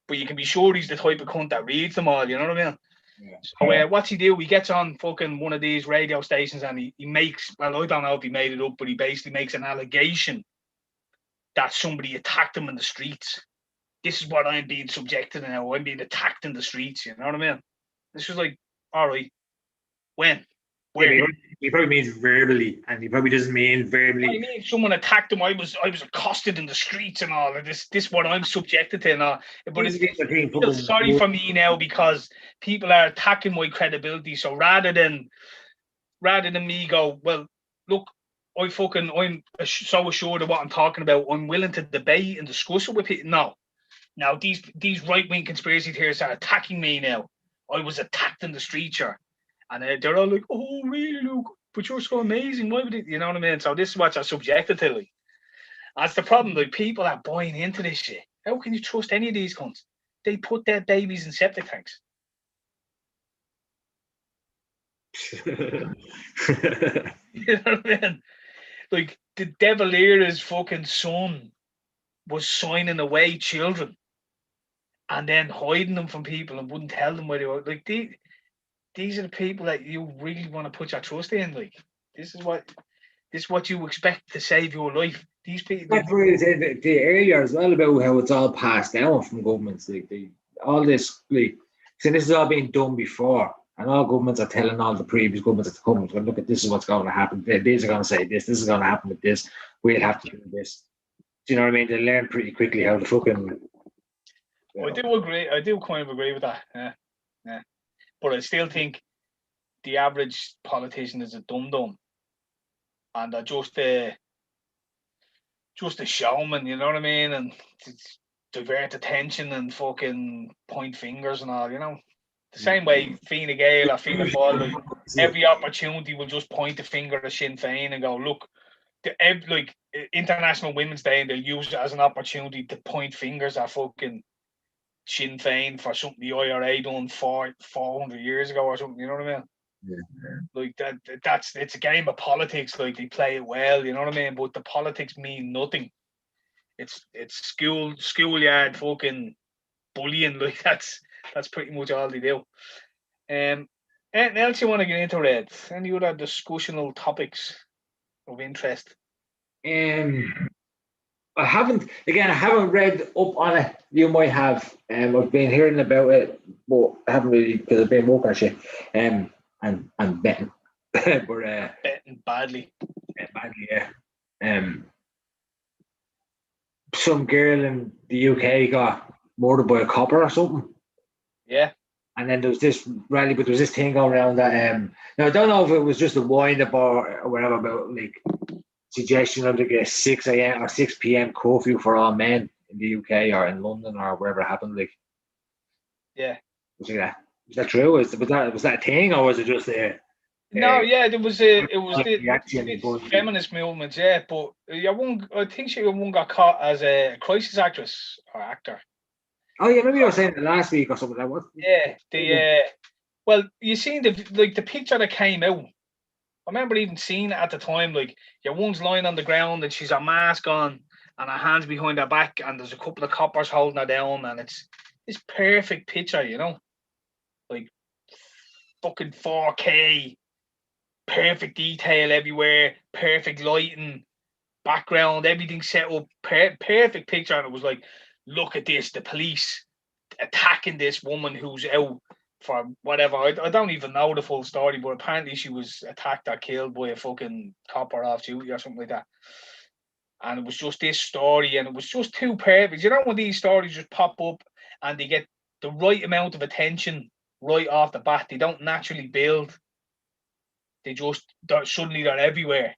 But you can be sure he's the type of cunt that reads them all, you know what I mean? Yeah. So what's he do? He gets on fucking one of these radio stations, and he makes, well, I don't know if he made it up, but he basically makes an allegation that somebody attacked them in the streets. This is what I'm being subjected to now. I'm being attacked in the streets. You know what I mean? This was like, all right, when? Yeah, Where? he probably means verbally, and he probably doesn't mean verbally. I mean, someone attacked him. I was accosted in the streets and all of this. This what I'm subjected to and all. But it's feel sorry for me now because people are attacking my credibility. So rather than me go, well, look, I'm so assured of what I'm talking about. I'm willing to debate and discuss it with people. No, now these right wing conspiracy theorists are attacking me now. I was attacked in the street, sure. And they're all like, "Oh, really, Luke? But you're so amazing. Why would it?" You know what I mean? So this is what you're subjected to. Like, that's the problem. Like, people are buying into this shit. How can you trust any of these cunts? They put dead babies in septic tanks. You know what I mean? Like, the De Valera's fucking son was signing away children and then hiding them from people and wouldn't tell them where they were. Like, these are the people that you really want to put your trust in. Like, this is what you expect to save your life. These people. That's what I said the earlier as well about how it's all passed down from governments. Like all this, like, so this has all been done before, and all governments are telling all the previous governments to come and look at this is what's going to happen. These are going to say this. This is going to happen with this. We'll have to do this. Do you know what I mean? They learn pretty quickly how to fucking. I do agree. I do kind of agree with that. Yeah. But I still think the average politician is a dum-dum, and they're just a showman, you know what I mean? And divert attention and fucking point fingers and all, you know? The same way Fine Gael or Fianna Fáil, like, every opportunity will just point the finger at Sinn Féin and go, look, like International Women's Day, and they'll use it as an opportunity to point fingers at fucking Sinn Féin for something the IRA done 400 years ago or something, you know what I mean? Yeah. Like it's a game of politics. Like, they play it well, you know what I mean? But the politics mean nothing. It's schoolyard fucking bullying. Like, that's pretty much all they do. Anything else you want to get into, Red? Any other discussional topics of interest? I haven't read up on it. You might have. I've been hearing about it, but I haven't really, because I've been working on shit. And betting. But betting badly. Yeah. Some girl in the UK got murdered by a copper or something. Yeah. And then there was this rally, but there was this thing going around that now I don't know if it was just a wind up or whatever about like suggestion of like a 6 a.m. or 6 p.m. curfew for all men in the UK or in London or wherever it happened. Like, yeah, was that true? Was that a thing, or was it just a? No, yeah, there was the feminist movement, yeah, but I think she got caught as a crisis actress or actor. Oh yeah, maybe you were saying it last week or something. That was. Yeah, well, you seen the picture that came out. I remember even seeing it at the time. Like, your one's lying on the ground and she's a mask on and her hands behind her back, and there's a couple of coppers holding her down, and it's this perfect picture, you know, like fucking 4K. Perfect detail everywhere, perfect lighting, background, everything set up, perfect picture. And it was like, look at this, the police attacking this woman who's out for whatever. I don't even know the full story, but apparently she was attacked or killed by a fucking copper off duty or something like that. And it was just this story, and it was just too perfect. You know, when these stories just pop up and they get the right amount of attention right off the bat, they don't naturally build. They just suddenly they're everywhere.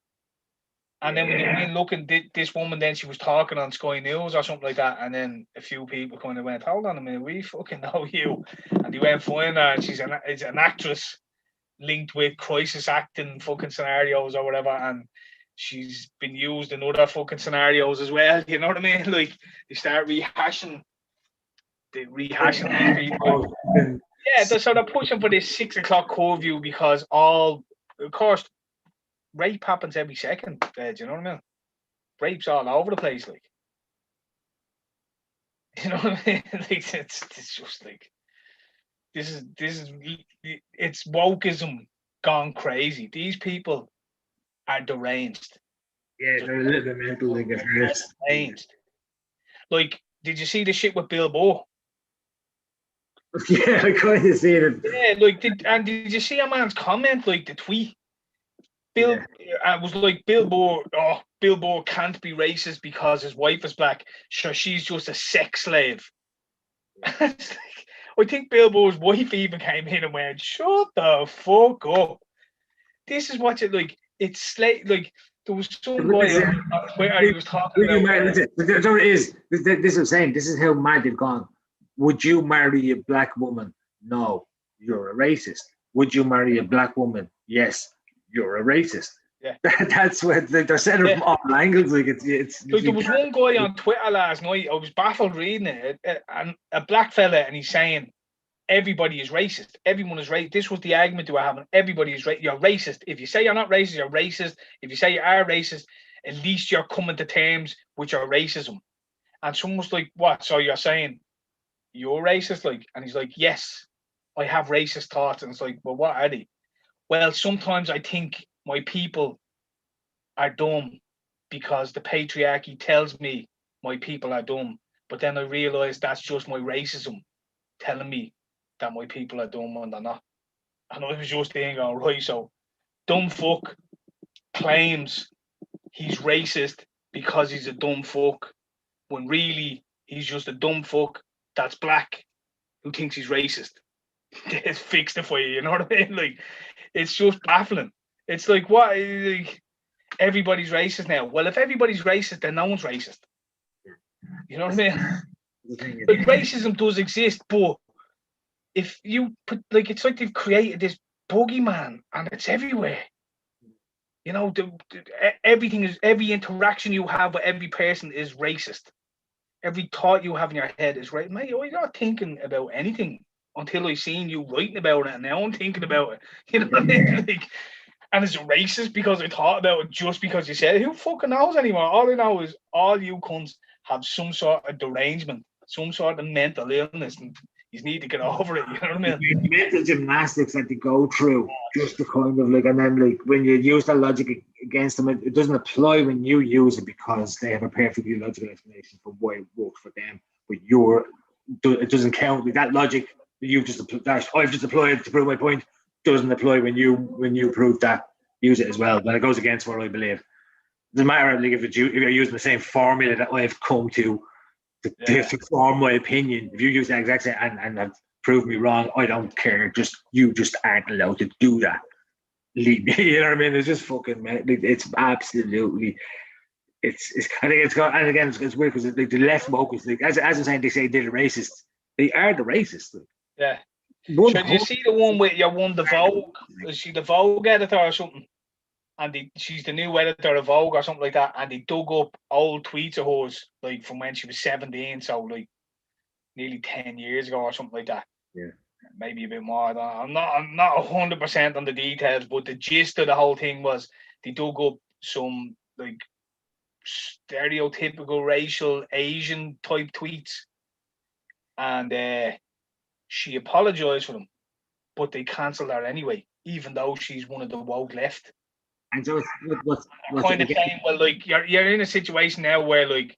And then when you went looking, this woman, then she was talking on Sky News or something like that, and then a few people kind of went, "Hold on a minute, we fucking know you," and they went find her, and she's an actress linked with crisis acting fucking scenarios or whatever, and she's been used in other fucking scenarios as well. You know what I mean? Like, they start rehashing these people. Yeah, they're sort of pushing for this 6 o'clock curfew because of course, rape happens every second. Do you know what I mean? Rape's all over the place, like. You know what I mean? Like, it's just like this is it's wokeism gone crazy. These people are deranged. Yeah, Just they're a little bit mental, like at first. changed. Like, did you see the shit with Bill Burr? Yeah, I kind of see it. Yeah, like, did you see a man's comment, like the tweet? Bill, I was like, Bill Burr, oh, Bill Burr can't be racist because his wife is black. So she's just a sex slave. It's like, I think Bill Burr's wife even came in and went, "Shut the fuck up." This is what you like. It's like there was some But guy listen, on Twitter. He was talking would you about. marry? Listen, that's what it is. This is what I'm saying. This is how mad they've gone. Would you marry a black woman? No, you're a racist. Would you marry a black woman? Yes, you're a racist. Yeah. That's what they're setting it from all angles. Like it's Like there was one guy on Twitter last night. I was baffled reading it, and a black fella, and he's saying everybody is racist. Everyone is racist. This was the argument they were having. Everybody is racist. You're racist. If you say you're not racist, you're racist. If you say you are racist, at least you're coming to terms with your racism. And someone was like, "What? So you're saying you're racist?" Like, and he's like, "Yes, I have racist thoughts." And it's like, "Well, what are they?" Well, sometimes I think my people are dumb because the patriarchy tells me my people are dumb. But then I realize that's just my racism telling me that my people are dumb and they're not. And I was just thinking, all right, so dumb fuck claims he's racist because he's a dumb fuck, when really he's just a dumb fuck that's black who thinks he's racist. It's fixed it for you, you know what I mean? Like, it's just baffling. It's like, what? Like, everybody's racist now. Well, if everybody's racist, then no one's racist. You know what I mean? Like, racism does exist, but if you put, like, it's like they've created this boogeyman and it's everywhere. You know, everything is, every interaction you have with every person is racist. Every thought you have in your head is right. Mate, you're not thinking about anything until I seen you writing about it, and now I'm thinking about it. You know what I mean? Like, and it's racist because I thought about it just because you said it. Who fucking knows anymore? All I know is all you cunts have some sort of derangement, some sort of mental illness, and you need to get over it. You know what I mean? The mental gymnastics that they go through, just to kind of like, and then like when you use that logic against them, it doesn't apply when you use it because they have a perfectly logical explanation for why it works for them. But it doesn't count. Like that logic you've just that I've just applied to prove my point doesn't apply when you prove that. Use it as well, but it goes against what I believe. It doesn't matter like if you're using the same formula that I've come to form my opinion. If you use the exact same and have proved me wrong, I don't care. You just aren't allowed to do that. Leave me. You know what I mean? It's just fucking. It's absolutely. It's. I think it's got. And again, it's weird because like the left focus, like as I'm saying, they say they're the racists. They are the racists. Like. Yeah. Should you see the one with your one, the Vogue? Is she the Vogue editor or something? And she's the new editor of Vogue or something like that. And they dug up old tweets of hers, like from when she was 17, so like nearly 10 years ago or something like that. Yeah. Maybe a bit more. I'm not 100% on the details, but the gist of the whole thing was they dug up some like stereotypical racial Asian type tweets, and she apologized for them, but they cancelled her anyway, even though she's one of the woke left. And so what's kind of saying, well, like you're in a situation now where like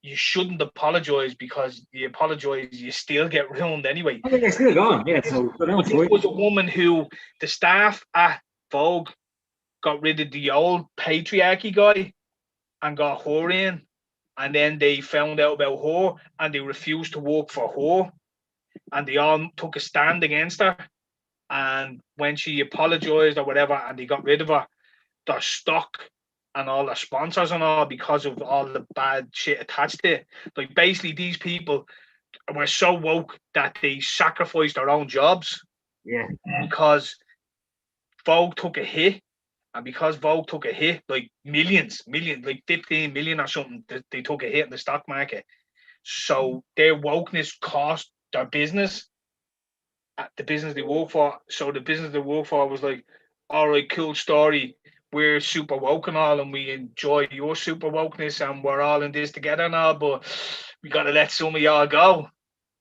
you shouldn't apologize because you apologize, you still get ruined anyway. I think they're still gone, yeah. So this was a woman who the staff at Vogue got rid of the old patriarchy guy and got her in, and then they found out about her and they refused to work for her, and they all took a stand against her. And when she apologized or whatever, and they got rid of her, their stock and all their sponsors and all, because of all the bad shit attached to it. Like, basically, these people were so woke that they sacrificed their own jobs. Yeah. Because Vogue took a hit. And because Vogue took a hit, like millions, like 15 million or something, they took a hit in the stock market. So their wokeness cost their business, the business they work for. So the business they work for was like, all right, cool story. We're super woke and all, and we enjoy your super wokeness, and we're all in this together now, but we got to let some of y'all go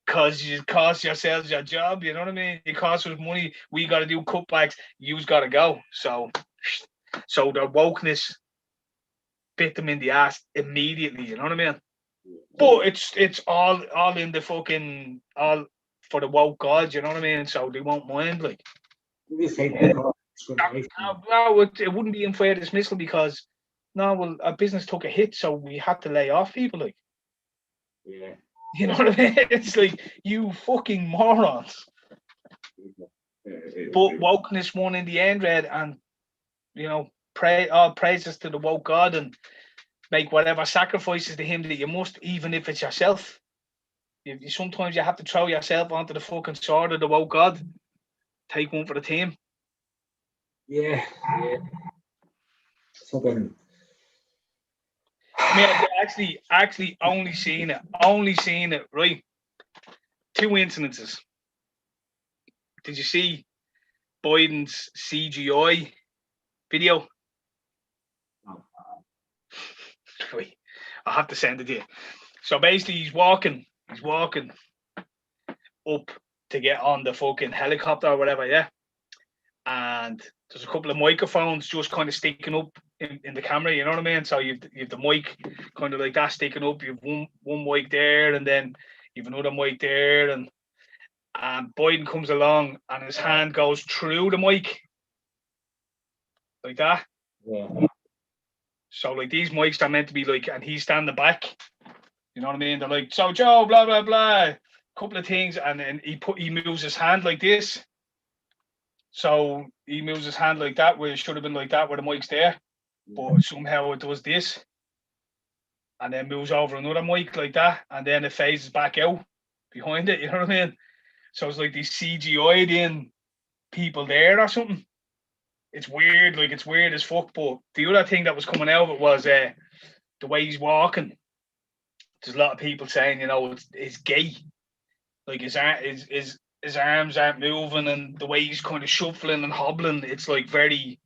because you cost yourselves your job. You know what I mean? You cost us money. We got to do cutbacks. You've got to go. So their wokeness bit them in the ass immediately. You know what I mean? But it's all in the fucking all for the woke gods. You know what I mean? So they won't mind. Like, You just hate the no, it wouldn't be unfair dismissal because no, well, our business took a hit, so we had to lay off people. Like, yeah. you know what I mean? It's like, you fucking morons. But wokeness won in the end, Red, and you know, pray all praises to the woke God and make whatever sacrifices to him that you must, even if it's yourself. Sometimes you have to throw yourself onto the fucking sword of the woke God. Take one for the team. Yeah. Fucking. I mean, I actually only seen it, right? 2 incidences. Did you see Biden's CGI video? No. Wait, I'll have to send it to you. So basically, he's walking up to get on the fucking helicopter or whatever, yeah. And there's a couple of microphones just kind of sticking up in the camera, you know what I mean? So you've the mic kind of like that sticking up. You've one mic there, and then you've another mic there, and Biden comes along and his hand goes through the mic like that. Yeah. So like these mics are meant to be like, and he's standing back. You know what I mean? They're like, so Joe, blah blah blah, couple of things, and then he moves his hand like this. So he moves his hand like that, where it should have been like that, where the mic's there, but somehow it does this, and then moves over another mic like that, and then it phases back out behind it. You know what I mean? So it's like these CGI'd in people there or something. It's weird, like it's weird as fuck. But the other thing that was coming out of it was the way he's walking. There's a lot of people saying, you know, it's gay. Like his arms aren't moving, and the way he's kind of shuffling and hobbling, it's like very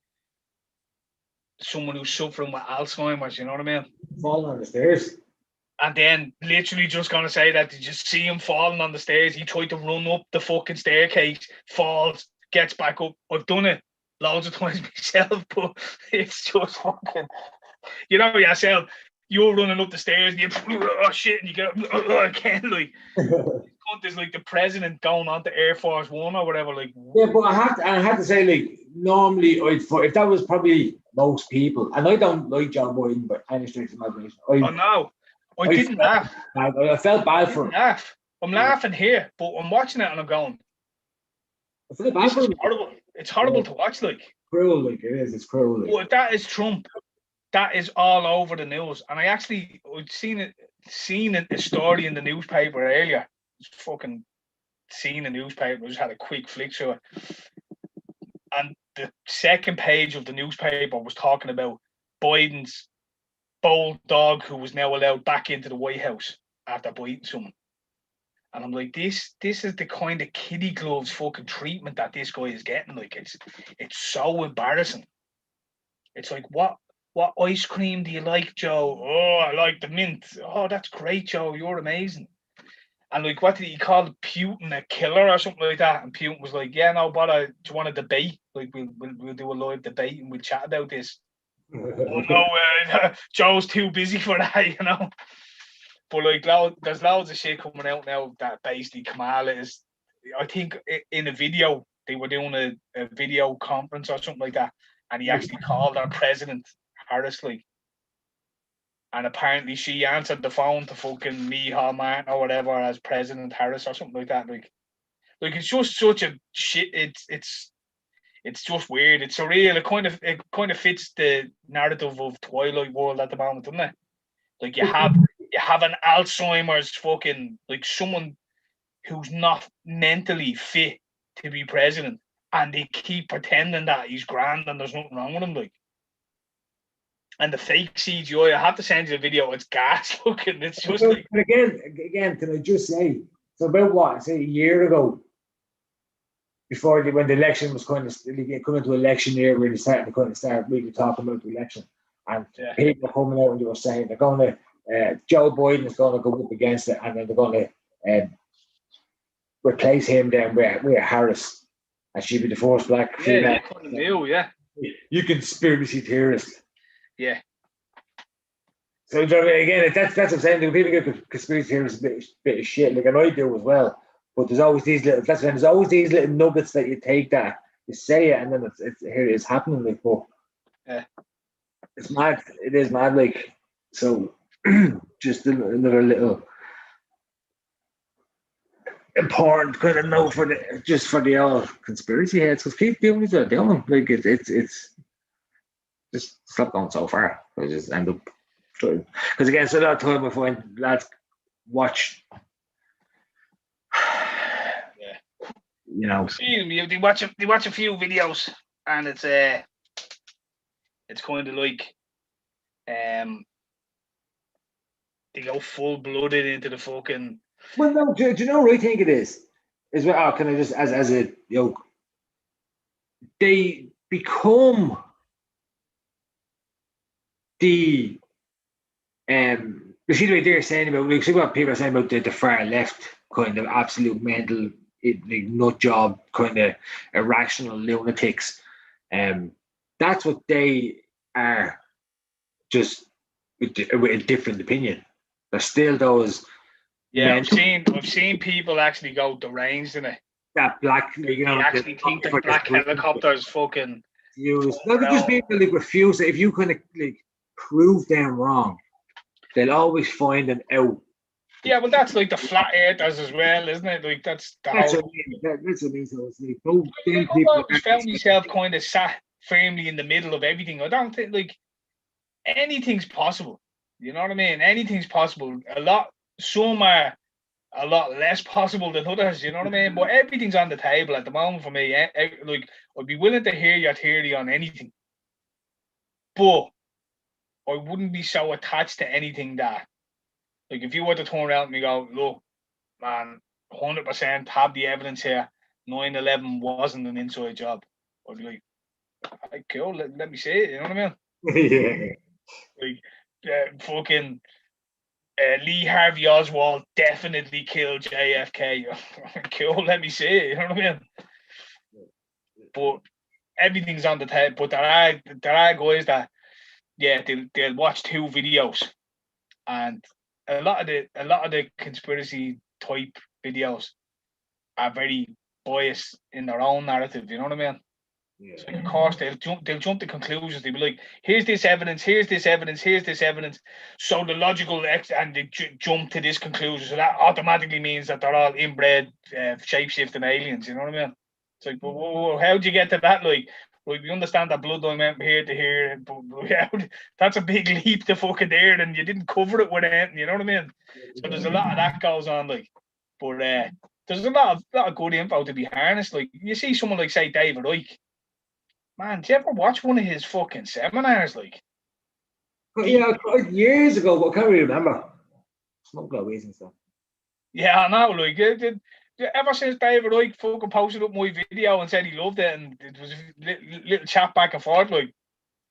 someone who's suffering with Alzheimer's. You know what I mean? Falling on the stairs. And then literally just gonna say that, did you see him falling on the stairs? He tried to run up the fucking staircase, falls, gets back up. I've done it loads of times myself, but it's just fucking, you know yourself, you're running up the stairs and you oh shit, and you get up again, like there's like the president going on to Air Force One or whatever, like. Yeah, but I have to say, like, normally if that was probably most people, and I don't like Joe Biden, but any stretch of imagination. I didn't laugh. I felt bad for him. I'm laughing here, but I'm watching it and I'm going, I feel bad for him. horrible. It's horrible to watch, like. Cruel, like it is. It's cruel. Like. But that is Trump. That is all over the news, and I'd seen a story in the newspaper earlier. Fucking seen the newspaper. Just had a quick flick through it, and the second page of the newspaper was talking about Biden's bold dog who was now allowed back into the White House after biting someone. And I'm like, this is the kind of kiddie gloves fucking treatment that this guy is getting. Like, it's so embarrassing. It's like, what ice cream do you like, Joe? Oh, I like the mint. Oh, that's great, Joe. You're amazing. And like, what did he call Putin, a killer or something like that? And Putin was like, yeah, no, but do you want a debate? Like, we'll do a live debate and we'll chat about this. Oh no, Joe's too busy for that, you know. But like, there's loads of shit coming out now that basically Kamala is. I think in a video they were doing a video conference or something like that, and he actually called our president Harris, like, and apparently she answered the phone to fucking Micheál Martin or whatever as President Harris or something like that. Like it's just such a shit. It's just weird. It's surreal. It kind of fits the narrative of Twilight World at the moment, doesn't it? Like you have an Alzheimer's fucking, like, someone who's not mentally fit to be president, and they keep pretending that he's grand and there's nothing wrong with him, like. And the fake CGI, I have to send you the video. It's gas looking. It's just like. But again, can I just say, so about what, say a year ago, when the election was kind of coming to election year, where they started to kind of start really talking about the election, and people were coming out and they were saying they're going to, Joe Biden is going to go up against it, and then they're going to replace him then with Harris, and she'd be the first black female. Yeah. You conspiracy theorist. Yeah. So again, that's what I'm saying. People get conspiracy theories a bit of shit, like, and I do as well. But there's always these little. That's when there's always these little nuggets that you take that you say it, and then it's here it is happening. Like, but Yeah. it's mad. It is mad. Like, so, just another little important kind of note for the all conspiracy heads, because keep doing what they're doing. Like, it's just stop going so far. I just end up. Because again, so a lot of time I find lads watch, you know, They watch a few videos, and it's kind of like they go full blooded into the fucking. Well, no, do you know what I think it is? Is what? Oh, can I just as a they become the you see the way they're saying about, see what people are saying about the far left kind of absolute mental like, nut job kind of irrational lunatics. That's what they are, just with a different opinion. There's still those. Yeah, I've seen people actually go deranged in it. That black, they actually think that black helicopters fucking use. No, they're just people like refuse it. If you kind of like prove them wrong, they'll always find an out. Yeah, well, that's like the flat earthers as well, isn't it? Like that's the That's whole. What I mean. That's what I mean. So it's like, I've always found myself kind of sat firmly in the middle of everything. I don't think like anything's possible. You know what I mean? Anything's possible. Some are a lot less possible than others. You know what I mean? But everything's on the table at the moment for me. Like, I'd be willing to hear your theory on anything, but I wouldn't be so attached to anything that, like, if you were to turn around and go, look, man, 100% have the evidence here. 9/11 wasn't an inside job. I'd be like, right, cool, let me see it. You know what I mean? Like, fucking Lee Harvey Oswald definitely killed JFK. Cool, let me see it. You know what I mean? But everything's on the table. But there are guys that, yeah, they'll watch 2 videos, and a lot of the conspiracy type videos are very biased in their own narrative. You know what I mean? Yeah. So of course they'll jump to conclusions. They'll be like, here's this evidence, here's this evidence, here's this evidence. So the logical and they jump to this conclusion. So that automatically means that they're all inbred shape-shifting aliens. You know what I mean? It's like, well, how'd you get to that? Like we understand that bloodline went from here to here, but that's a big leap to fucking there, and you didn't cover it with anything. You know what I mean? So there's a lot of that goes on, like, but there's a lot of good info to be harnessed. Like, you see someone like, say, David Icke. Man, did you ever watch one of his fucking seminars? Like, yeah, years ago, but I can't really remember. Smoke like weed and stuff. Yeah, I know. Like, ever since David Icke fucking posted up my video and said he loved it, and it was a little chat back and forth, like,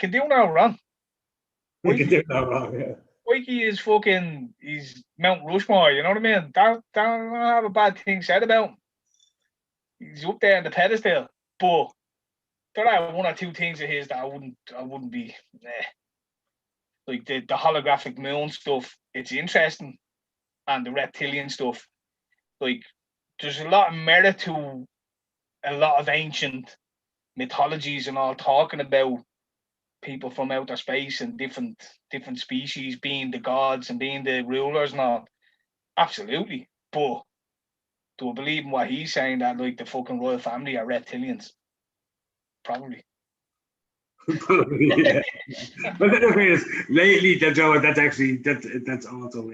can do no wrong. Can do no wrong, yeah. Icke is fucking, he's Mount Rushmore, you know what I mean? Don't have a bad thing said about him. He's up there on the pedestal, but there are 1 or 2 things of his that I wouldn't be like the holographic moon stuff. It's interesting, and the reptilian stuff. Like, there's a lot of merit to a lot of ancient mythologies and all, talking about people from outer space and different species being the gods and being the rulers and all. Absolutely, but do I believe in what he's saying, that like the fucking royal family are reptilians? Probably. Yeah. But the thing is, lately, that's also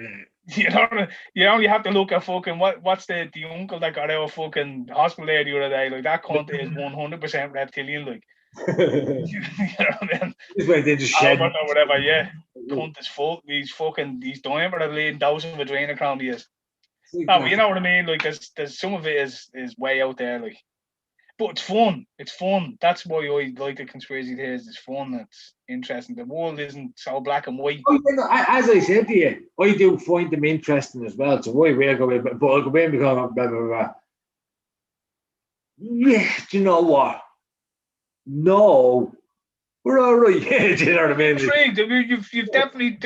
you only have to look at fucking what's the uncle that got out of fucking hospital there the other day. Like, that cunt is 100% reptilian. Like, you know what I mean? They just shed or whatever. Yeah, cunt is full. He's dying for a bleeding dose of adrenochrome. He is. No, but you know what I mean. Like, there's some of it is way out there. Like. But it's fun. It's fun. That's why I like the conspiracy theories. It's fun. It's interesting. The world isn't so black and white. Oh, as I said to you, I do find them interesting as well. So why will go in? But I'll go in because blah, blah, blah. Yeah, do you know what? No, We're all right. Yeah, do you know what I mean? Intrigued. I mean, you've definitely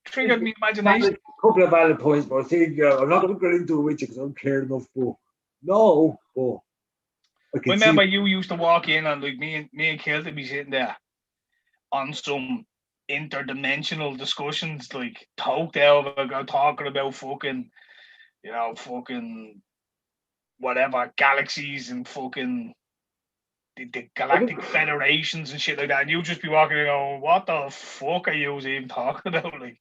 triggered me imagination. A couple of valid points, but I think I'm not going to go into it with you because I don't care enough. But no, but I I can remember see. you used to walk in and like me and Kilt be sitting there on some interdimensional discussions, like talked over, talking about fucking, fucking whatever galaxies and fucking the galactic federations and shit like that. And you just be walking and going, "What the fuck are you even talking about?" Like,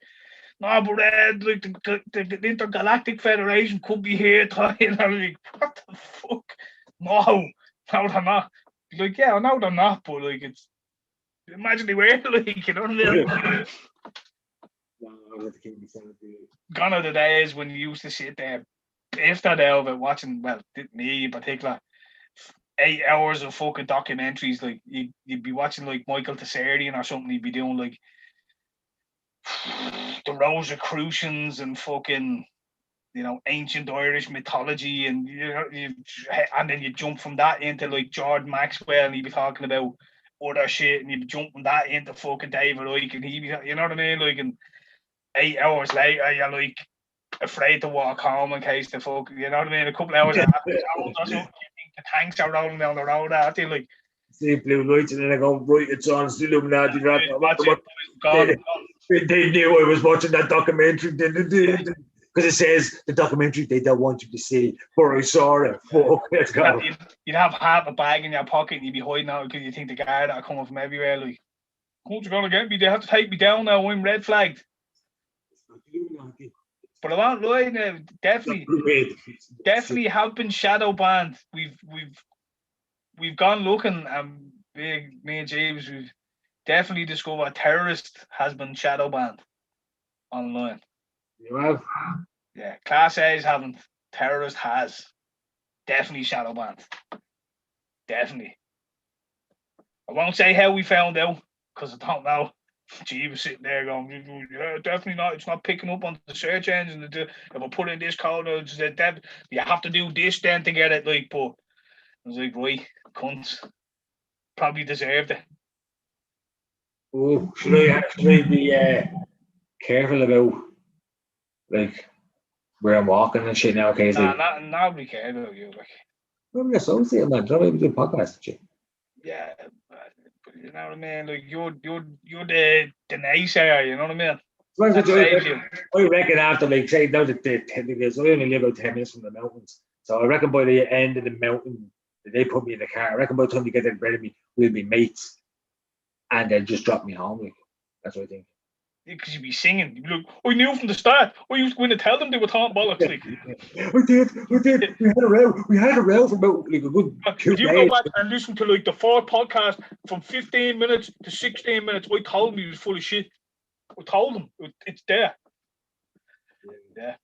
no, but like the intergalactic federation could be here trying. And I'm like, what the fuck? No, they're not. Like, yeah, no, they're not. But like, it's imagine they were like, you know what I mean? Gone are the days when you used to sit there, if that over watching, well, me in particular, 8 hours of fucking documentaries. Like you'd be watching like Michael Tessarian or something. He'd be doing like the Rosicrucians and fucking ancient Irish mythology, and and then you jump from that into like Jordan Maxwell, and he'd be talking about other shit, and you'd jump from that into fucking David Icke, and he'd be, you know what I mean? Like, and 8 hours later, you're like afraid to walk home in case the fuck, you know what I mean? A couple of hours after it's out or something, you think the tanks are rolling down the road after you, like. See blue lights, and then I go, right, it's on, it's the Illuminati. They knew I was watching that documentary, because it says the documentary they don't want you to see, but I saw it. Fuck, let's go. You'd have half a bag in your pocket and you'd be hiding out because you think the guard are coming from everywhere. Like, who's going to get me? They have to take me down now. I'm red flagged. But I won't lie now. Definitely have been shadow banned. We've gone looking, and me and James, we've definitely discovered a terrorist has been shadow banned online. You have? Yeah, Class A's haven't. Terrorist has. Definitely shadow banned. Definitely. I won't say how we found out because I don't know. G was sitting there going, yeah, definitely not. It's not picking up on the search engine. If I put in this code, you have to do this then to get it. Like, but I was like, right, cunts. Probably deserved it. Oh, should I be careful about like where I'm walking and shit now? Okay, nobody cared about you. Like, I'm an associate, man. Don't even do podcasts and shit. Yeah, you know what I mean. Like you're the naysayer. You know what I mean. I reckon after, like, say, now that the technicals, I only live about 10 minutes from the mountains. So I reckon by the end of the mountain, they put me in the car. I reckon by the time they get there rid of me, we'll be mates. And they'll just drop me home. Like, that's what I think. Because you'd be singing. You'd be like, I knew from the start. I used to go in and tell them they were talking bollocks. Like. We did. We had a row for about like a good 2 days. If you go back and listen to like the 4th podcast from 15 minutes to 16 minutes, I told him he was full of shit. I told him. It's there. Yeah.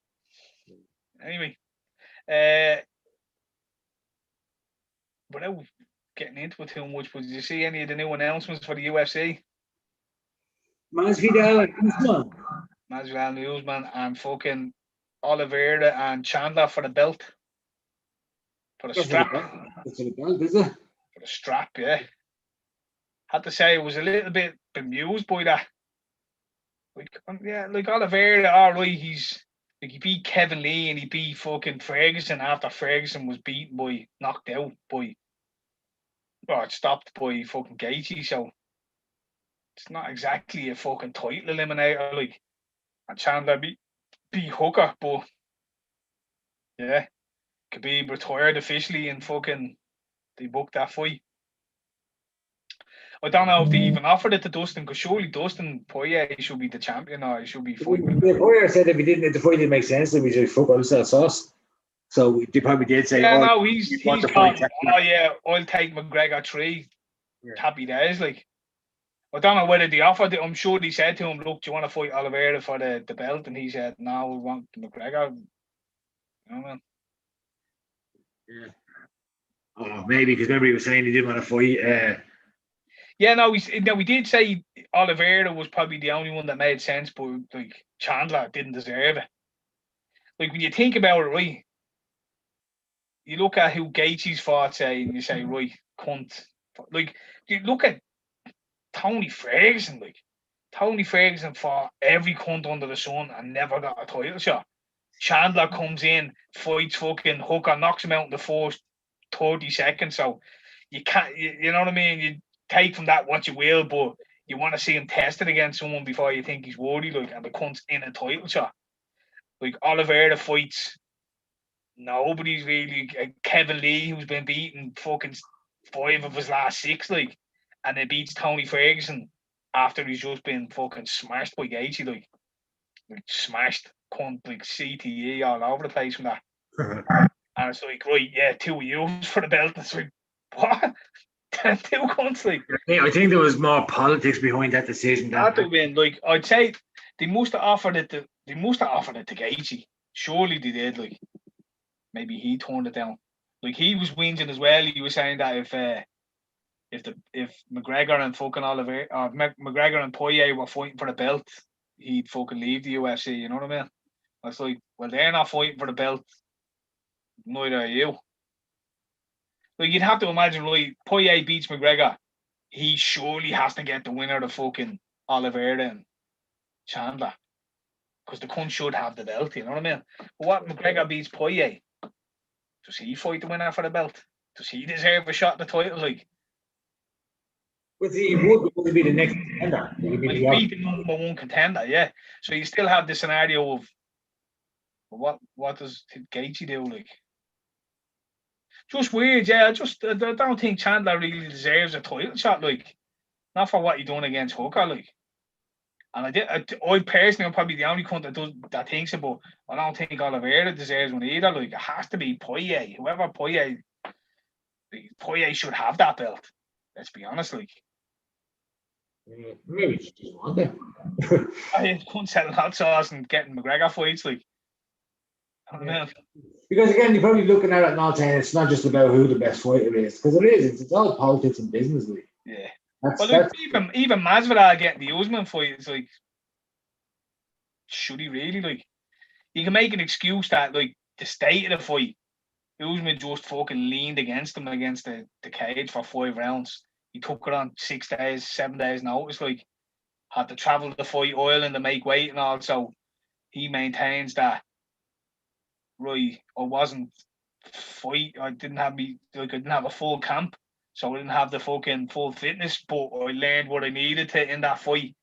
Anyway. Without getting into it too much, but did you see any of the new announcements for the UFC? Masvidal Newsman and fucking Oliveira and Chandler for the belt. For the strap. That's for the belt, is it? For the strap, yeah. Had to say I was a little bit bemused by that. Like Oliveira, all right, he beat Kevin Lee and he beat fucking Ferguson after Ferguson was knocked out by, stopped by fucking Gaethje, so it's not exactly a fucking title eliminator, like. And Chandler beat Hooker, but yeah, Khabib retired officially and fucking they booked that fight. I don't know if they even offered it to Dustin, because surely Dustin Poirier should be the champion, or he should be fighting. Poirier said if the fight didn't make sense, then we should fuck out sauce. So they probably did say, yeah, no, he's gone. Oh yeah, I'll take McGregor 3. Yeah. Happy days, like. I don't know whether they offered it. I'm sure they said to him, look, do you want to fight Oliveira for the belt? And he said, no, we want McGregor. You know, man. Yeah. Oh, maybe, because remember he was saying he didn't want to fight. Yeah, no, we did say Oliveira was probably the only one that made sense, but like Chandler didn't deserve it. Like when you think about it, right, you look at who Gaethje's fought, say, and you say, right, cunt. Like you look at Tony Ferguson, like Tony Ferguson fought every cunt under the sun and never got a title shot. Chandler comes in, fights fucking Hooker, knocks him out in the first 30 seconds. So you can't, you know what I mean? You take from that what you will, but you want to see him tested against someone before you think he's worthy, like, and the cunt's in a title shot. Like Oliveira fights, nobody's really. Kevin Lee, who's been beaten fucking 5 of his last 6, like, and then beats Tony Ferguson after he's just been fucking smashed by Gaethje, like smashed, cunt, like CTE all over the place from that. And it's like, right, yeah, 2 of you for the belt. It's like, what? 2 cunts, like. I think there was more politics behind that decision. That would have been, like, I'd say they must have offered it to Gaethje. Surely they did, like. Maybe he turned it down. Like, he was whinging as well. He was saying that if McGregor and fucking Oliver, or McGregor and Poirier were fighting for the belt, he'd fucking leave the UFC. You know what I mean? I was like, well, they're not fighting for the belt. Neither are you. Like, you'd have to imagine, right? Poirier beats McGregor. He surely has to get the winner of fucking Oliveira and Chandler, because the cunt should have the belt. You know what I mean? But what McGregor beats Poirier? Does he fight the winner for the belt? Does he deserve a shot at the title? Like, but he would be the next contender. He beat the number 1 contender, yeah. So you still have the scenario of what does Gaethje do? Like, just weird, yeah. I don't think Chandler really deserves a title shot, like, not for what he done against Hooker, like. And I personally, I'm probably the only cunt that thinks it, but I don't think Oliveira deserves one either. Like, it has to be Poirier. Whoever Poirier should have that belt. Let's be honest, like. Maybe he just want it. I couldn't sell hot sauce and getting McGregor fights, like. Yeah. Because again, you're probably looking at it and not saying it's not just about who the best fighter is, because it is. It's all politics and business, like. Yeah. Well, even Masvidal getting the Usman fight, it's like, should he really? Like, you can make an excuse that, like, the state of the fight, Usman just fucking leaned against him against the cage for 5 rounds. He took it on 6 days, 7 days notice, like, had to travel to fight Ireland to make weight and all. So he maintains that, right, I wasn't fight. I didn't have a full camp. So I didn't have the fucking full fitness, but I learned what I needed to in that fight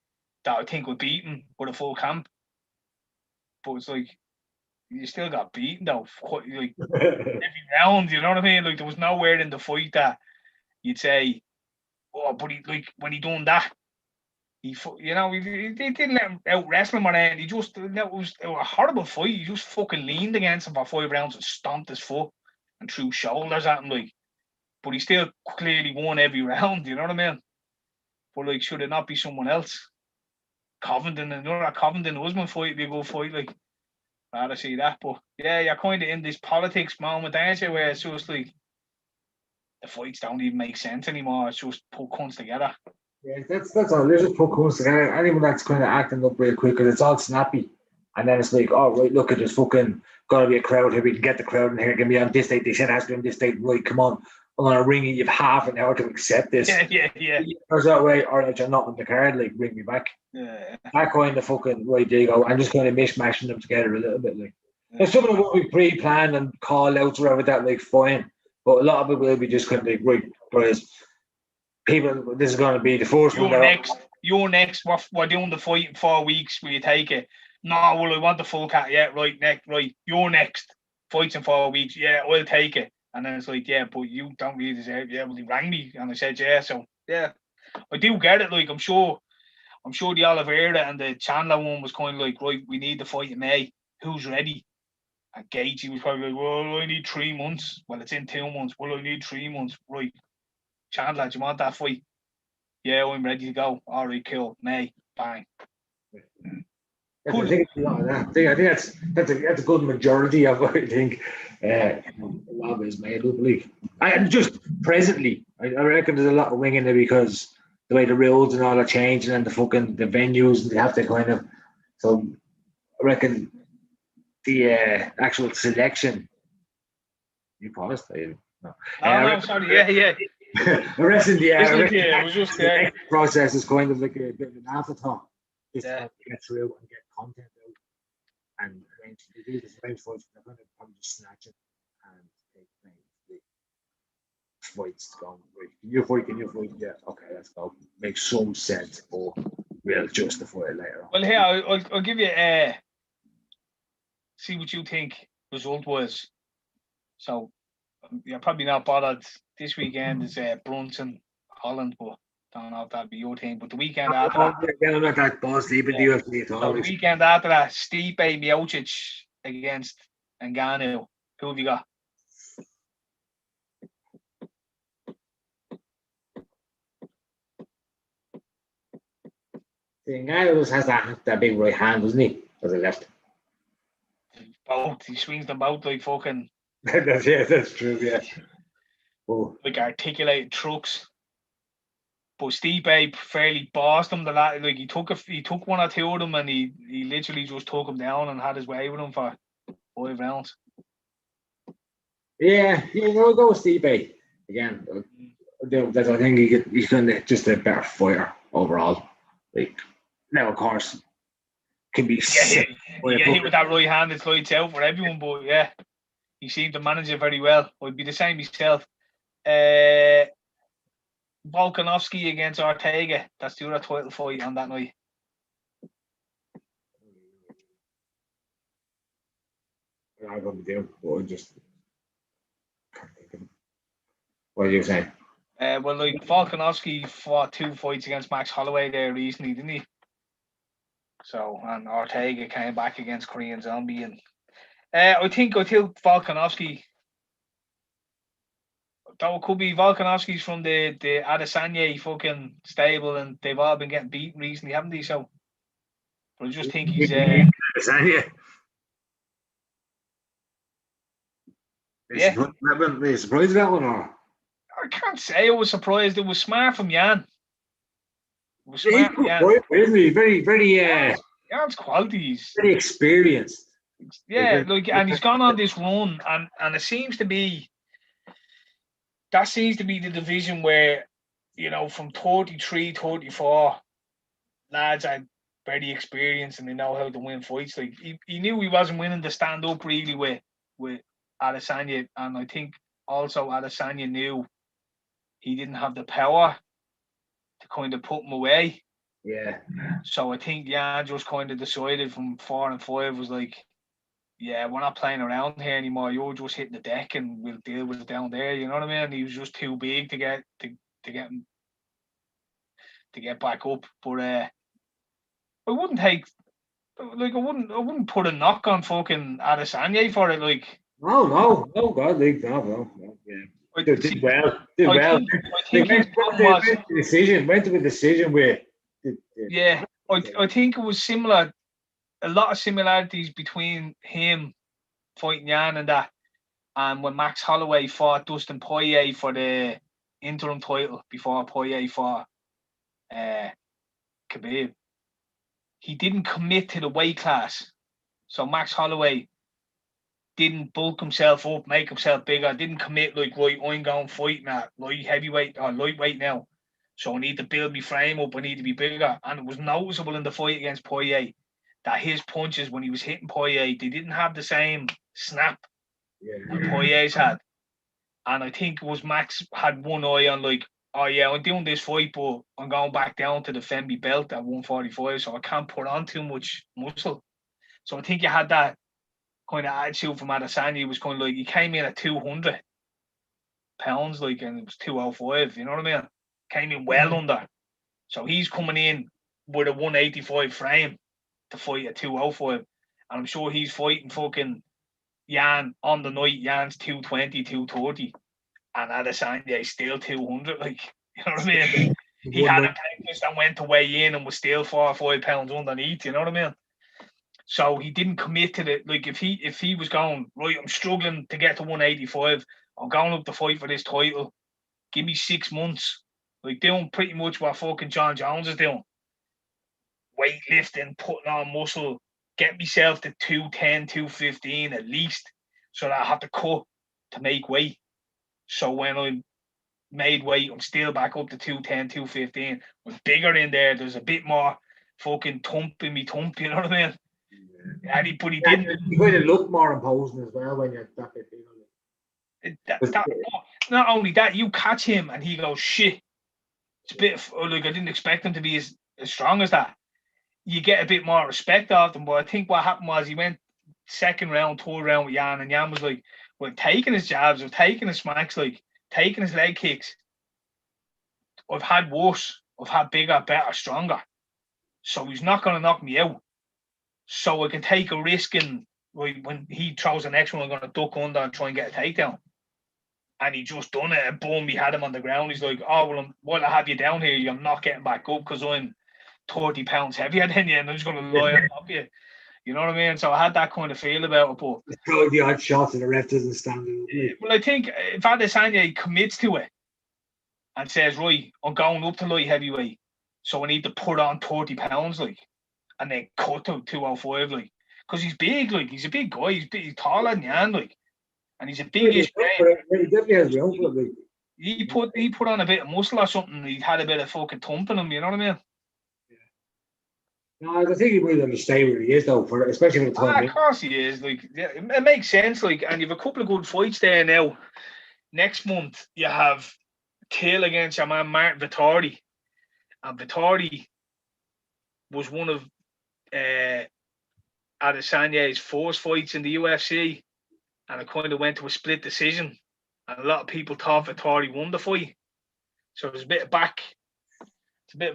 that I think would beat him with a full camp. But it's like, you still got beaten though, like every round. You know what I mean? Like, there was nowhere in the fight that you'd say, oh, but he, like, when he done that, he didn't let him out wrestle him or anything. He just, it was a horrible fight. He just fucking leaned against him for 5 rounds and stomped his foot and threw shoulders at him, like. But he still clearly won every round, you know what I mean? But, like, should it not be someone else? Covington, Usman fight, be a good fight, like. I'd rather see that. But yeah, you're kind of in this politics moment, aren't you, where it's just like the fights don't even make sense anymore. It's just put cunts together. Yeah, that's all. There's just put cunts together. Anyone that's kind of acting up real quick, because it's all snappy. And then it's like, oh, right, look, there's fucking got to be a crowd here. We can get the crowd in here. Can be on this date. They said it has to be on this date. Right, come on. I'm going to ring you. You have half an hour to accept this. Yeah. Or that way, all right, you're not on the card. Like, bring me back. Yeah. That kind of fucking, right, there you go. I'm just kind of mishmashing them together a little bit. Like, there's some of them will be pre-planned and call outs or whatever that, like, fine. But a lot of it will be just kind of like, right, guys, people, this is going to be the first one. You're next. We're doing the fight in 4 weeks. Will you take it? No, well, I want the full cat. Yeah, right, next. Right, you're next. Fights in 4 weeks. Yeah, I'll take it. And then it's like, yeah, but you don't really deserve it. Yeah, well, he rang me and I said, yeah. So, yeah, I do get it. Like, I'm sure the Oliveira and the Chandler one was kind of like, right, we need the fight in May. Who's ready? And Gaethje was probably like, well, I need 3 months. Well, it's in 2 months. Well, I need 3 months. Right. Chandler, do you want that fight? Yeah, I'm ready to go. All right, cool. May. Bang. I think that's a good majority of what I think a lot of it is made up. Like, and just presently, I reckon there's a lot of winging there because the way the rules and all are changing and the venues, and they have to kind of. So I reckon the actual selection. You paused, no. No, sorry. Yeah. The rest of the It was just there. process is kind of like a bit of an afterthought. Just Yeah. to get through and get content out. And eventually, they do this range fights, they're going to probably just snatch it and take the fights going. Right, can you fight? Can you fight? Yeah, okay, let's go. Makes some sense, but we'll justify it later on. Well, here I'll give you see what you think result was. So you're probably not bothered. This weekend is Brunson, Holland, but don't know if that'd be your team. But the weekend after that, I'm not that boss deep in the UFC at all. so the weekend after that, Stipe Miocic against Ngannou. Who have you got? Ngannou just has that big right hand, doesn't he? Or the left. Both. He swings them both like fucking. That's true. Yeah. Oh. Like articulated trucks. But Stipe fairly bossed him. Like he took one or two of them, and he literally just took him down and had his way with him for 5 rounds. Yeah, we'll go with Stipe again. I think he's kind of just a better fighter overall. Like now, of course, can be sick. You get hit with that right hand, it's lights out for everyone. But yeah, he seemed to manage it very well. I'd be the same myself. Volkanovski against Ortega. That's the other title fight on that night. I'm going to do, but just what are you saying? Well, like Volkanovski fought 2 fights against Max Holloway there recently, didn't he? So, and Ortega came back against Korean Zombie, and I think Volkanovski. Though it could be Volkanovski's from the Adesanya fucking stable, and they've all been getting beaten recently, haven't they? So, but I just think he's Adesanya. Yeah. Are you surprised about one or? I can't say I was surprised. It was smart from Jan. It was smart from Jan. Isn't he? Very, very. Jan's qualities. Very experienced. Yeah, like, and he's gone on this run, and it seems to be. That seems to be the division where, from 33, 34, lads are very experienced and they know how to win fights. Like he knew he wasn't winning the stand up really with Adesanya, and I think also Adesanya knew he didn't have the power to kind of put him away. Yeah. So I think Jan just kind of decided from 4 and 5 was like, yeah, we're not playing around here anymore. You're just hitting the deck, and we'll deal with it down there. You know what I mean? He was just too big to get him to get back up. But I wouldn't put a knock on fucking Adesanya for it. Like, no, God, like no. Yeah, did well. I think went to a decision where. Yeah, I think it was similar. A lot of similarities between him fighting Jan and that, and when Max Holloway fought Dustin Poirier for the interim title before Poirier fought Khabib. He didn't commit to the weight class, so Max Holloway didn't bulk himself up, make himself bigger. Didn't commit like, right, I'm going fighting at light heavyweight or lightweight now, so I need to build my frame up. I need to be bigger, and it was noticeable in the fight against Poirier that his punches, when he was hitting Poirier, they didn't have the same snap that Poirier's had. And I think it was Max had one eye on like, oh yeah, I'm doing this fight, but I'm going back down to defend my belt at 145, so I can't put on too much muscle. So I think you had that kind of attitude from Adesanya. He was kind of like, he came in at 200 pounds, like, and it was 205, you know what I mean? Came in well under. So he's coming in with a 185 frame to fight at 205. And I'm sure he's fighting fucking Jan on the night. Jan's 220, 230. And Adesanya is still 200. Like, you know what I mean? He had a practice and went to weigh in and was still 4 or 5 pounds underneath, you know what I mean? So he didn't commit to it. Like, if he was going, right, I'm struggling to get to 185, I'm going up to fight for this title, give me 6 months. Like, doing pretty much what fucking John Jones is doing. Weightlifting, putting on muscle, get myself to 210, 215 at least, so that I have to cut to make weight. So when I'm made weight. I'm still back up to 210, 215. I'm bigger in there. There's a bit more fucking thump in me thump, you know what I mean? But he didn't. You kind of look more imposing as well when you're that bit bigger. Not only that, you catch him and he goes, shit. It's a bit like I didn't expect him to be as strong as that. You get a bit more respect of them. But I think what happened was he went second round, third round with Jan, and Jan was like, well, taking his jabs, or taking his smacks, like taking his leg kicks. I've had worse. I've had bigger, better, stronger. So he's not going to knock me out. So I can take a risk and when he throws the next one, I'm going to duck under and try and get a takedown. And he just done it, and boom, he had him on the ground. He's like, oh, well, while I have you down here, you're not getting back up because I'm 30 pounds heavier than you, and I'm just going to lie on top of you. You know what I mean? So I had that kind of feel about it. But it's probably the odd shot and the ref doesn't stand it. Well, I think if Adesanya commits to it and says, right, I'm going up to light heavyweight, so I need to put on 30 pounds, like, and then cut to 205, like, because he's big, like, he's a big guy, he's taller than Jan, like, and he's a big-ish man. He definitely has room for it. He put on a bit of muscle or something. He had a bit of fucking thump in him. You know what I mean? Yeah. No, I think he might understand where he is though, especially for the time. Of course he is. Like, yeah, it makes sense. Like, and you have a couple of good fights there now. Next month you have Till against your man Martin Vittori, and Vittori was one of Adesanya's first fights in the UFC. And it kind of went to a split decision. And a lot of people thought Vittori won the fight. So there's a bit of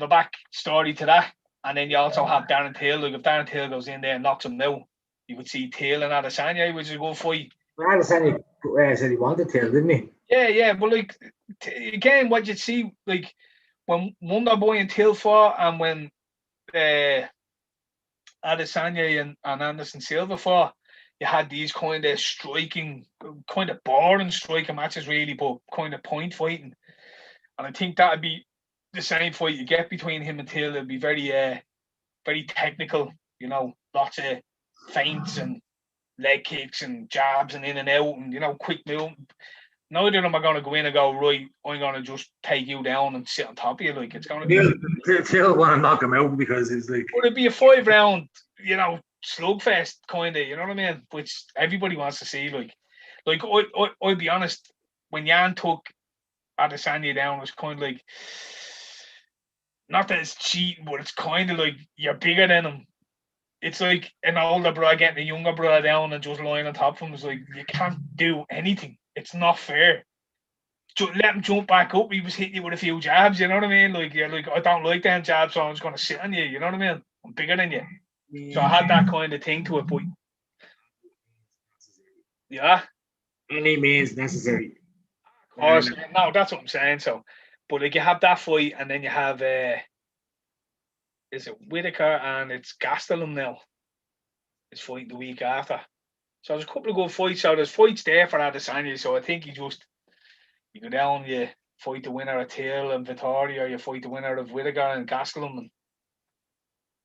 a back story to that. And then you also have Darren Till. Like if Darren Till goes in there and knocks him out, you would see Till and Adesanya, which is a good fight. Well, Adesanya said he wanted Till, didn't he? Yeah. But like again, what you'd see, like when Wonderboy and Till fought, and when Adesanya and Anderson Silva fought, you had these kind of striking, kind of boring striking matches, really, but kind of point fighting. And I think that'd be the same fight you get between him and Till. It'd be very, very technical. You know, lots of feints and leg kicks and jabs and in and out, and quick move. Neither of them are going to go in and go, right, I'm going to just take you down and sit on top of you. Like it's going to be. Till want to knock him out because it's like. Would it be a 5-round? Slugfest kind of, you know what I mean? Which everybody wants to see. Like I'll be honest, when Jan took Adesanya down, it was kind of like, not that it's cheating, but it's kind of like you're bigger than him. It's like an older brother getting a younger brother down and just lying on top of him. It's like you can't do anything. It's not fair. Let him jump back up. He was hitting you with a few jabs, you know what I mean? Like you're like, I don't like them jabs, so I'm just going to sit on you. You know what I mean? I'm bigger than you. So I had that kind of thing to it, but yeah, any means necessary. Of course, no, that's what I'm saying. So, but like you have that fight, and then you have is it Whitaker and it's Gastelum now? It's fighting the week after. So there's a couple of good fights. So there's fights there for Adesanya. So I think you go down, you fight the winner of Till and Vittori, or you fight the winner of Whitaker and Gastelum, and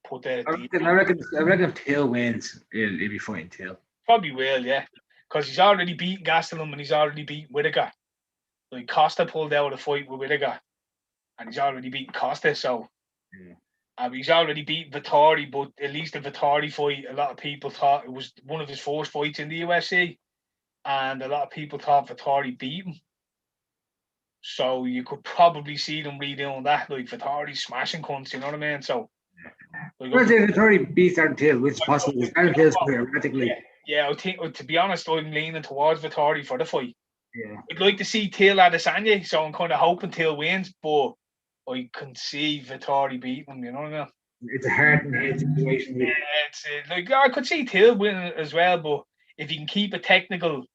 put the. I reckon if Till wins, he'll be fighting Till. Probably will, yeah, because he's already beaten Gastelum and he's already beaten Whitaker. Like Costa pulled out a fight with Whitaker, and he's already beaten Costa. So, he's already beaten Vittori, but at least the Vittori fight, a lot of people thought it was one of his first fights in the UFC, and a lot of people thought Vittori beat him. So you could probably see them redoing that, like Vittori smashing cunts, you know what I mean? So. Like, Vittori beats Darren Till, which is possible. Darren Till's theoretically. Yeah, I think, to be honest, I'm leaning towards Vittori for the fight. Yeah. I'd like to see Till Adesanya, so I'm kind of hoping Till wins, but I can see Vittori beating him, you know what I mean? It's a heart and head situation. Yeah, it's like I could see Till winning as well, but if you can keep it technical,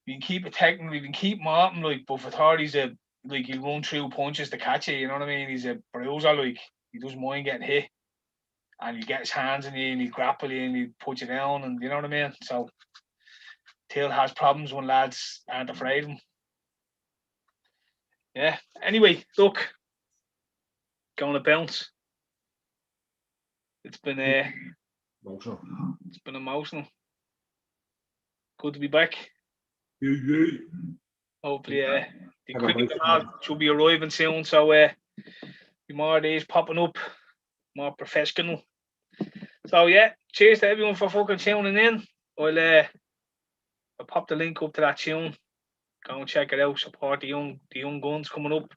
you can keep Martin, like, but Vittori's he'll run through punches to catch you, you know what I mean? He's a bruiser, like, he doesn't mind getting hit. And he'll get his hands in you and he'll grapple you and he'll put you down, and you know what I mean? So Till has problems when lads aren't afraid of him. Yeah. Anyway, look. Going to bounce. It's been emotional. It's been emotional. Good to be back. Yeah. Hopefully, the Have a equipment nice and all should be arriving soon. So, be more of these popping up, more professional. So, yeah, cheers to everyone for fucking tuning in. I'll pop the link up to that tune. Go and check it out. Support the young guns coming up.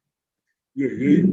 Yeah.